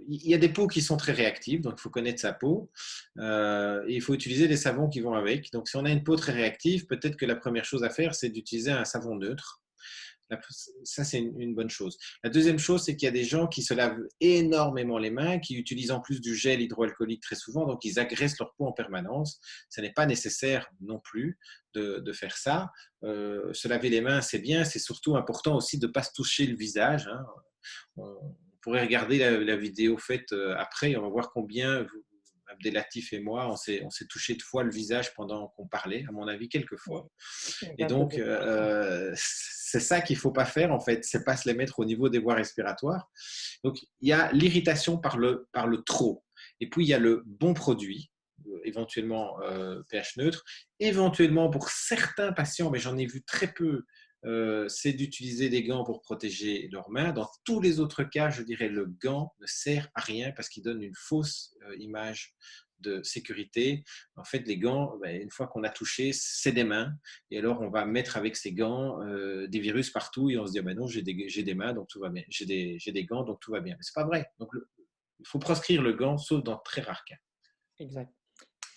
il y a des peaux qui sont très réactives, donc il faut connaître sa peau. Et il faut utiliser des savons qui vont avec. Donc, si on a une peau très réactive, peut-être que la première chose à faire, c'est d'utiliser un savon neutre. Ça, c'est une bonne chose. La deuxième chose, c'est qu'il y a des gens qui se lavent énormément les mains, qui utilisent en plus du gel hydroalcoolique très souvent, donc ils agressent leur peau en permanence. Ce n'est pas nécessaire non plus de faire ça. Se laver les mains, c'est bien. C'est surtout important aussi de ne pas se toucher le visage, hein. On pourrait regarder la vidéo faite après et on va voir combien Abdelatif et moi, on s'est touché de fois le visage pendant qu'on parlait, à mon avis, quelques fois. Et donc, c'est ça qu'il ne faut pas faire, en fait, c'est pas se les mettre au niveau des voies respiratoires. Donc, il y a l'irritation par le trop. Et puis, il y a le bon produit, éventuellement pH neutre. Éventuellement, pour certains patients, mais j'en ai vu très peu, c'est d'utiliser des gants pour protéger leurs mains. Dans tous les autres cas, je dirais le gant ne sert à rien parce qu'il donne une fausse image de sécurité. En fait, les gants, une fois qu'on a touché, c'est des mains. Et alors, on va mettre avec ces gants des virus partout et on se dit, non, j'ai des mains, donc tout va bien. J'ai des gants, donc tout va bien. Mais ce n'est pas vrai. Donc, il faut proscrire le gant, sauf dans très rares cas. Exact.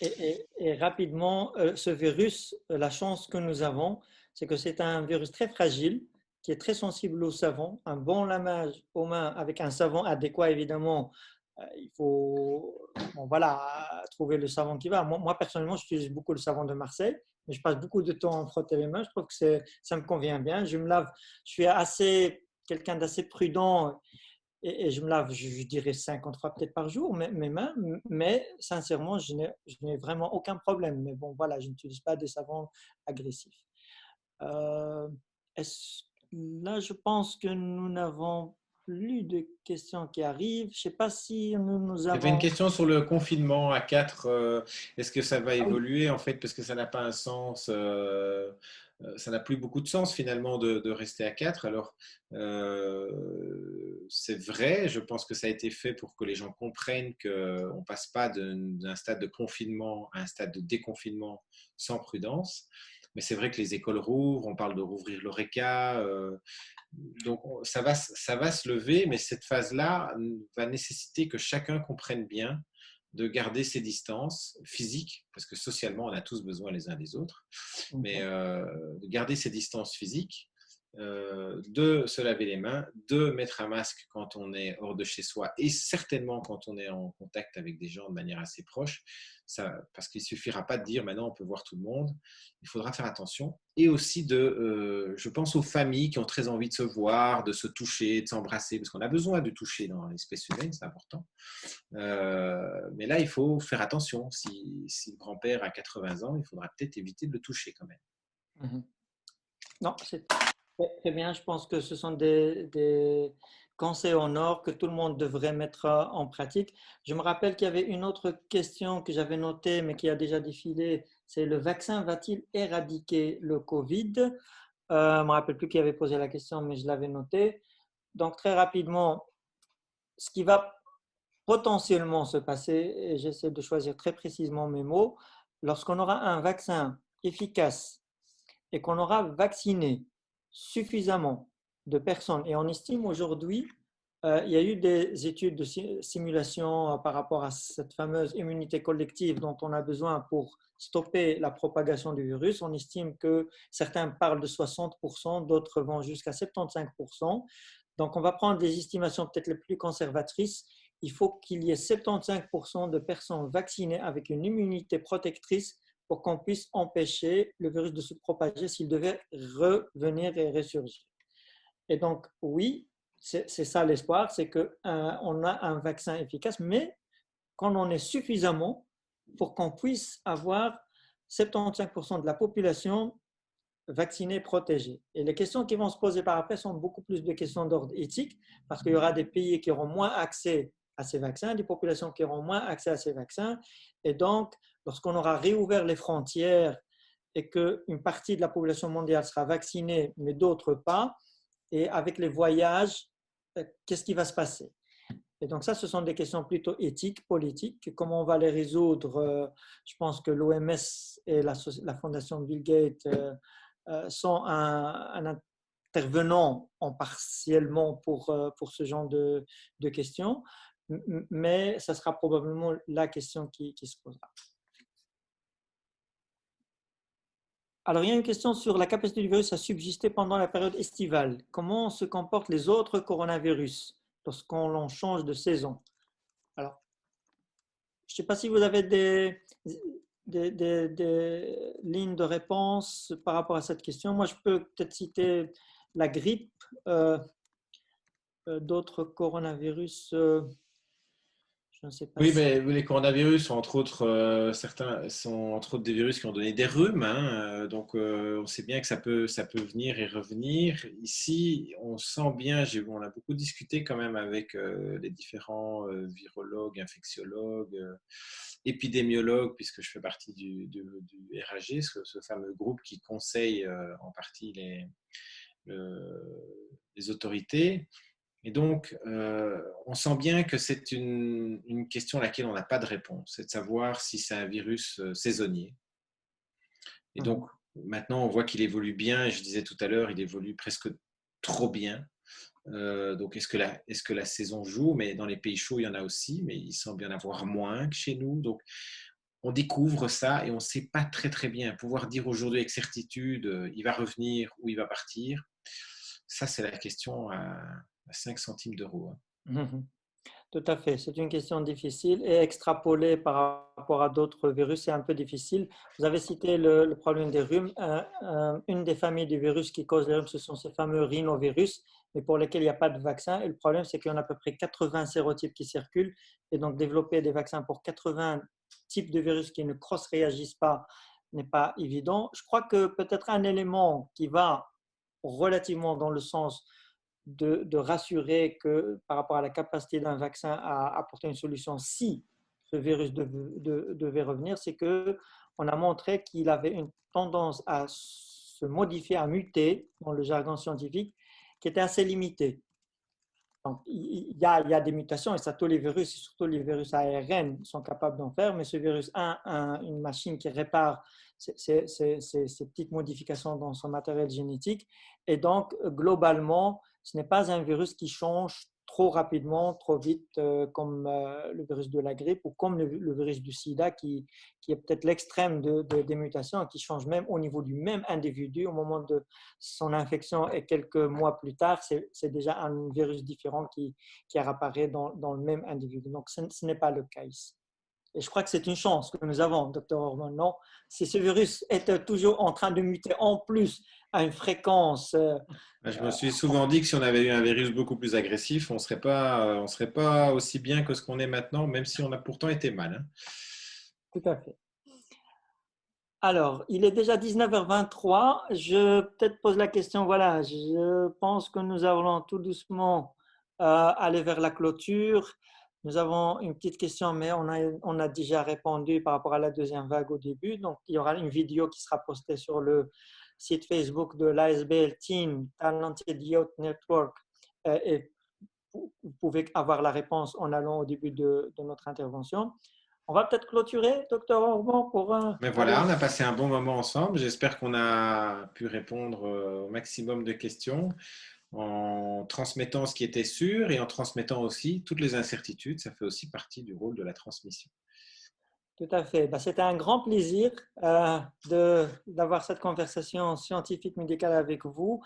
Et rapidement, ce virus, la chance que nous avons, c'est que c'est un virus très fragile, qui est très sensible au savon. Un bon lavage aux mains avec un savon adéquat, évidemment, il faut trouver le savon qui va. Moi, personnellement, j'utilise beaucoup le savon de Marseille, mais je passe beaucoup de temps à me frotter les mains. Je trouve que ça me convient bien. Je me lave, je suis quelqu'un d'assez prudent. Et je me lave, je dirais 50 fois peut-être par jour, mes mains, mais sincèrement, je n'ai vraiment aucun problème. Mais bon, voilà, je n'utilise pas des savons agressifs. Euh, Là, je pense que nous n'avons plus de questions qui arrivent. Je ne sais pas si nous Il y avait une avons… question sur le confinement à 4. Est-ce que ça va évoluer en fait parce que ça n'a pas un sens ça n'a plus beaucoup de sens finalement de rester à 4. Alors, c'est vrai, je pense que ça a été fait pour que les gens comprennent qu'on ne passe pas d'un stade de confinement à un stade de déconfinement sans prudence. Mais c'est vrai que les écoles rouvrent, on parle de rouvrir l'ORECA. Donc, ça va se lever, mais cette phase-là va nécessiter que chacun comprenne bien de garder ses distances physiques, parce que socialement, on a tous besoin les uns des autres, mais de garder ses distances physiques, de se laver les mains, de mettre un masque quand on est hors de chez soi et certainement quand on est en contact avec des gens de manière assez proche, parce qu'il ne suffira pas de dire maintenant on peut voir tout le monde, il faudra faire attention. Et aussi je pense aux familles qui ont très envie de se voir, de se toucher, de s'embrasser, parce qu'on a besoin de toucher dans l'espèce humaine, c'est important. Mais là, il faut faire attention. Si le grand-père a 80 ans, il faudra peut-être éviter de le toucher quand même. Non, c'est très bien. Je pense que ce sont des conseils en or que tout le monde devrait mettre en pratique. Je me rappelle qu'il y avait une autre question que j'avais notée, mais qui a déjà défilé. C'est le vaccin va-t-il éradiquer le Covid? Je ne me rappelle plus qui avait posé la question, mais je l'avais noté. Donc, très rapidement, ce qui va potentiellement se passer, et j'essaie de choisir très précisément mes mots, lorsqu'on aura un vaccin efficace et qu'on aura vacciné suffisamment de personnes, et on estime aujourd'hui, il y a eu des études de simulation par rapport à cette fameuse immunité collective dont on a besoin pour stopper la propagation du virus. On estime que certains parlent de 60%, d'autres vont jusqu'à 75%. Donc, on va prendre des estimations peut-être les plus conservatrices. Il faut qu'il y ait 75% de personnes vaccinées avec une immunité protectrice pour qu'on puisse empêcher le virus de se propager s'il devait revenir et ressurgir. Et donc, oui, c'est ça l'espoir, c'est qu'on a un vaccin efficace, mais qu'on en ait suffisamment pour qu'on puisse avoir 75% de la population vaccinés, protégés. Et les questions qui vont se poser par après sont beaucoup plus des questions d'ordre éthique, parce qu'il y aura des pays qui auront moins accès à ces vaccins, des populations qui auront moins accès à ces vaccins. Et donc, lorsqu'on aura réouvert les frontières et qu'une partie de la population mondiale sera vaccinée, mais d'autres pas, et avec les voyages, qu'est-ce qui va se passer? Et donc ça, ce sont des questions plutôt éthiques, politiques. Comment on va les résoudre? Je pense que l'OMS et la fondation Bill Gates sont un intervenant partiellement pour ce genre de questions, mais ça sera probablement la question qui se posera. Alors, il y a une question sur la capacité du virus à subsister pendant la période estivale. Comment se comportent les autres coronavirus lorsqu'on change de saison? Alors, je ne sais pas si vous avez des lignes de réponse par rapport à cette question. Moi, je peux peut-être citer la grippe, d'autres coronavirus, je ne sais pas Oui, si… mais les coronavirus sont entre autres, certains sont entre autres des virus qui ont donné des rhumes, hein, donc on sait bien que ça peut venir et revenir. Ici, on sent bien, on a beaucoup discuté quand même avec les différents virologues, infectiologues, épidémiologues, puisque je fais partie du RAG, ce fameux groupe qui conseille en partie les autorités. Et donc, on sent bien que c'est une question à laquelle on n'a pas de réponse, c'est de savoir si c'est un virus saisonnier. Et donc, maintenant, on voit qu'il évolue bien, et je disais tout à l'heure, il évolue presque trop bien. Donc, est-ce que la saison joue? Mais dans les pays chauds, il y en a aussi, mais il semble y en avoir moins que chez nous. Donc, on découvre ça et on ne sait pas très, très bien. Pouvoir dire aujourd'hui avec certitude, il va revenir ou il va partir, ça, c'est la question à 5 centimes d'euros. Tout à fait, c'est une question difficile et extrapoler par rapport à d'autres virus, c'est un peu difficile. Vous avez cité le problème des rhumes. Une des familles de virus qui causent les rhumes, ce sont ces fameux rhinovirus, mais pour lesquels il n'y a pas de vaccin. Et le problème, c'est qu'il y en a à peu près 80 sérotypes qui circulent. Et donc, développer des vaccins pour 80 types de virus qui ne cross-réagissent pas n'est pas évident. Je crois que peut-être un élément qui va relativement dans le sens de rassurer que par rapport à la capacité d'un vaccin à apporter une solution si ce virus devait revenir, c'est qu'on a montré qu'il avait une tendance à se modifier, à muter dans le jargon scientifique, qui était assez limitée. Donc, il y a des mutations, et ça, tous les virus, et surtout les virus ARN, sont capables d'en faire, mais ce virus a une machine qui répare ces petites modifications dans son matériel génétique. Et donc, globalement, ce n'est pas un virus qui change trop rapidement, trop vite, comme le virus de la grippe ou comme le virus du sida, qui est peut-être l'extrême des mutations, qui change même au niveau du même individu. Au moment de son infection et quelques mois plus tard, c'est déjà un virus différent qui apparaît dans le même individu. Donc, ce n'est pas le cas ici. Et je crois que c'est une chance que nous avons, Dr. Orban, non? Si ce virus est toujours en train de muter en plus à une fréquence… Je me suis souvent dit que si on avait eu un virus beaucoup plus agressif, on serait pas aussi bien que ce qu'on est maintenant, même si on a pourtant été mal. Hein. Tout à fait. Alors, il est déjà 19h23. Je peut-être pose la question, voilà, je pense que nous allons tout doucement aller vers la clôture. Nous avons une petite question, mais on a déjà répondu par rapport à la deuxième vague au début. Donc, il y aura une vidéo qui sera postée sur le site Facebook de l'ASBL Team, Talented Youth Network. Et vous pouvez avoir la réponse en allant au début de notre intervention. On va peut-être clôturer, Dr. Orban, pour… Mais voilà, on a passé un bon moment ensemble. J'espère qu'on a pu répondre au maximum de questions en transmettant ce qui était sûr et en transmettant aussi toutes les incertitudes. Ça fait aussi partie du rôle de la transmission. Tout à fait. C'était un grand plaisir d'avoir cette conversation scientifique médicale avec vous.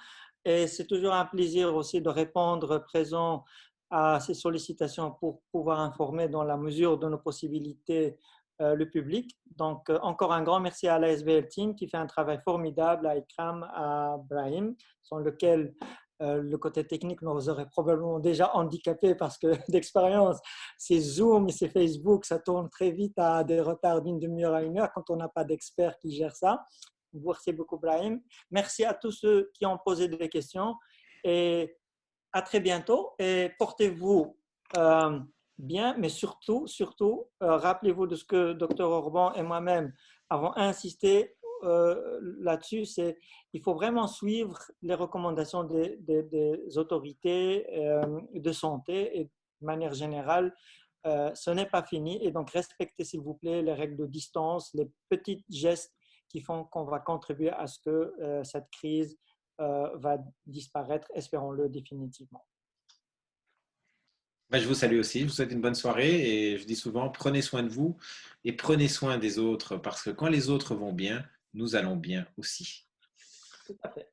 Et c'est toujours un plaisir aussi de répondre présent à ces sollicitations pour pouvoir informer dans la mesure de nos possibilités le public. Donc, encore un grand merci à l'ASBL Team qui fait un travail formidable, à Ikram, à Brahim, sans lequel le côté technique nous aurait probablement déjà handicapés parce que d'expérience, c'est Zoom et c'est Facebook, ça tourne très vite à des retards d'une demi-heure à une heure quand on n'a pas d'expert qui gère ça. Merci beaucoup, Brahim. Merci à tous ceux qui ont posé des questions et à très bientôt. Et portez-vous bien, mais surtout, rappelez-vous de ce que Dr. Orban et moi-même avons insisté là-dessus, c'est il faut vraiment suivre les recommandations des autorités de santé et de manière générale, ce n'est pas fini et donc respectez s'il vous plaît les règles de distance, les petits gestes qui font qu'on va contribuer à ce que cette crise va disparaître, espérons-le définitivement. Je vous salue aussi, je vous souhaite une bonne soirée et je dis souvent, prenez soin de vous et prenez soin des autres parce que quand les autres vont bien, nous allons bien aussi. Tout à fait.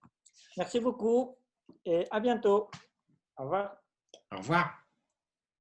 Merci beaucoup et à bientôt. Au revoir. Au revoir.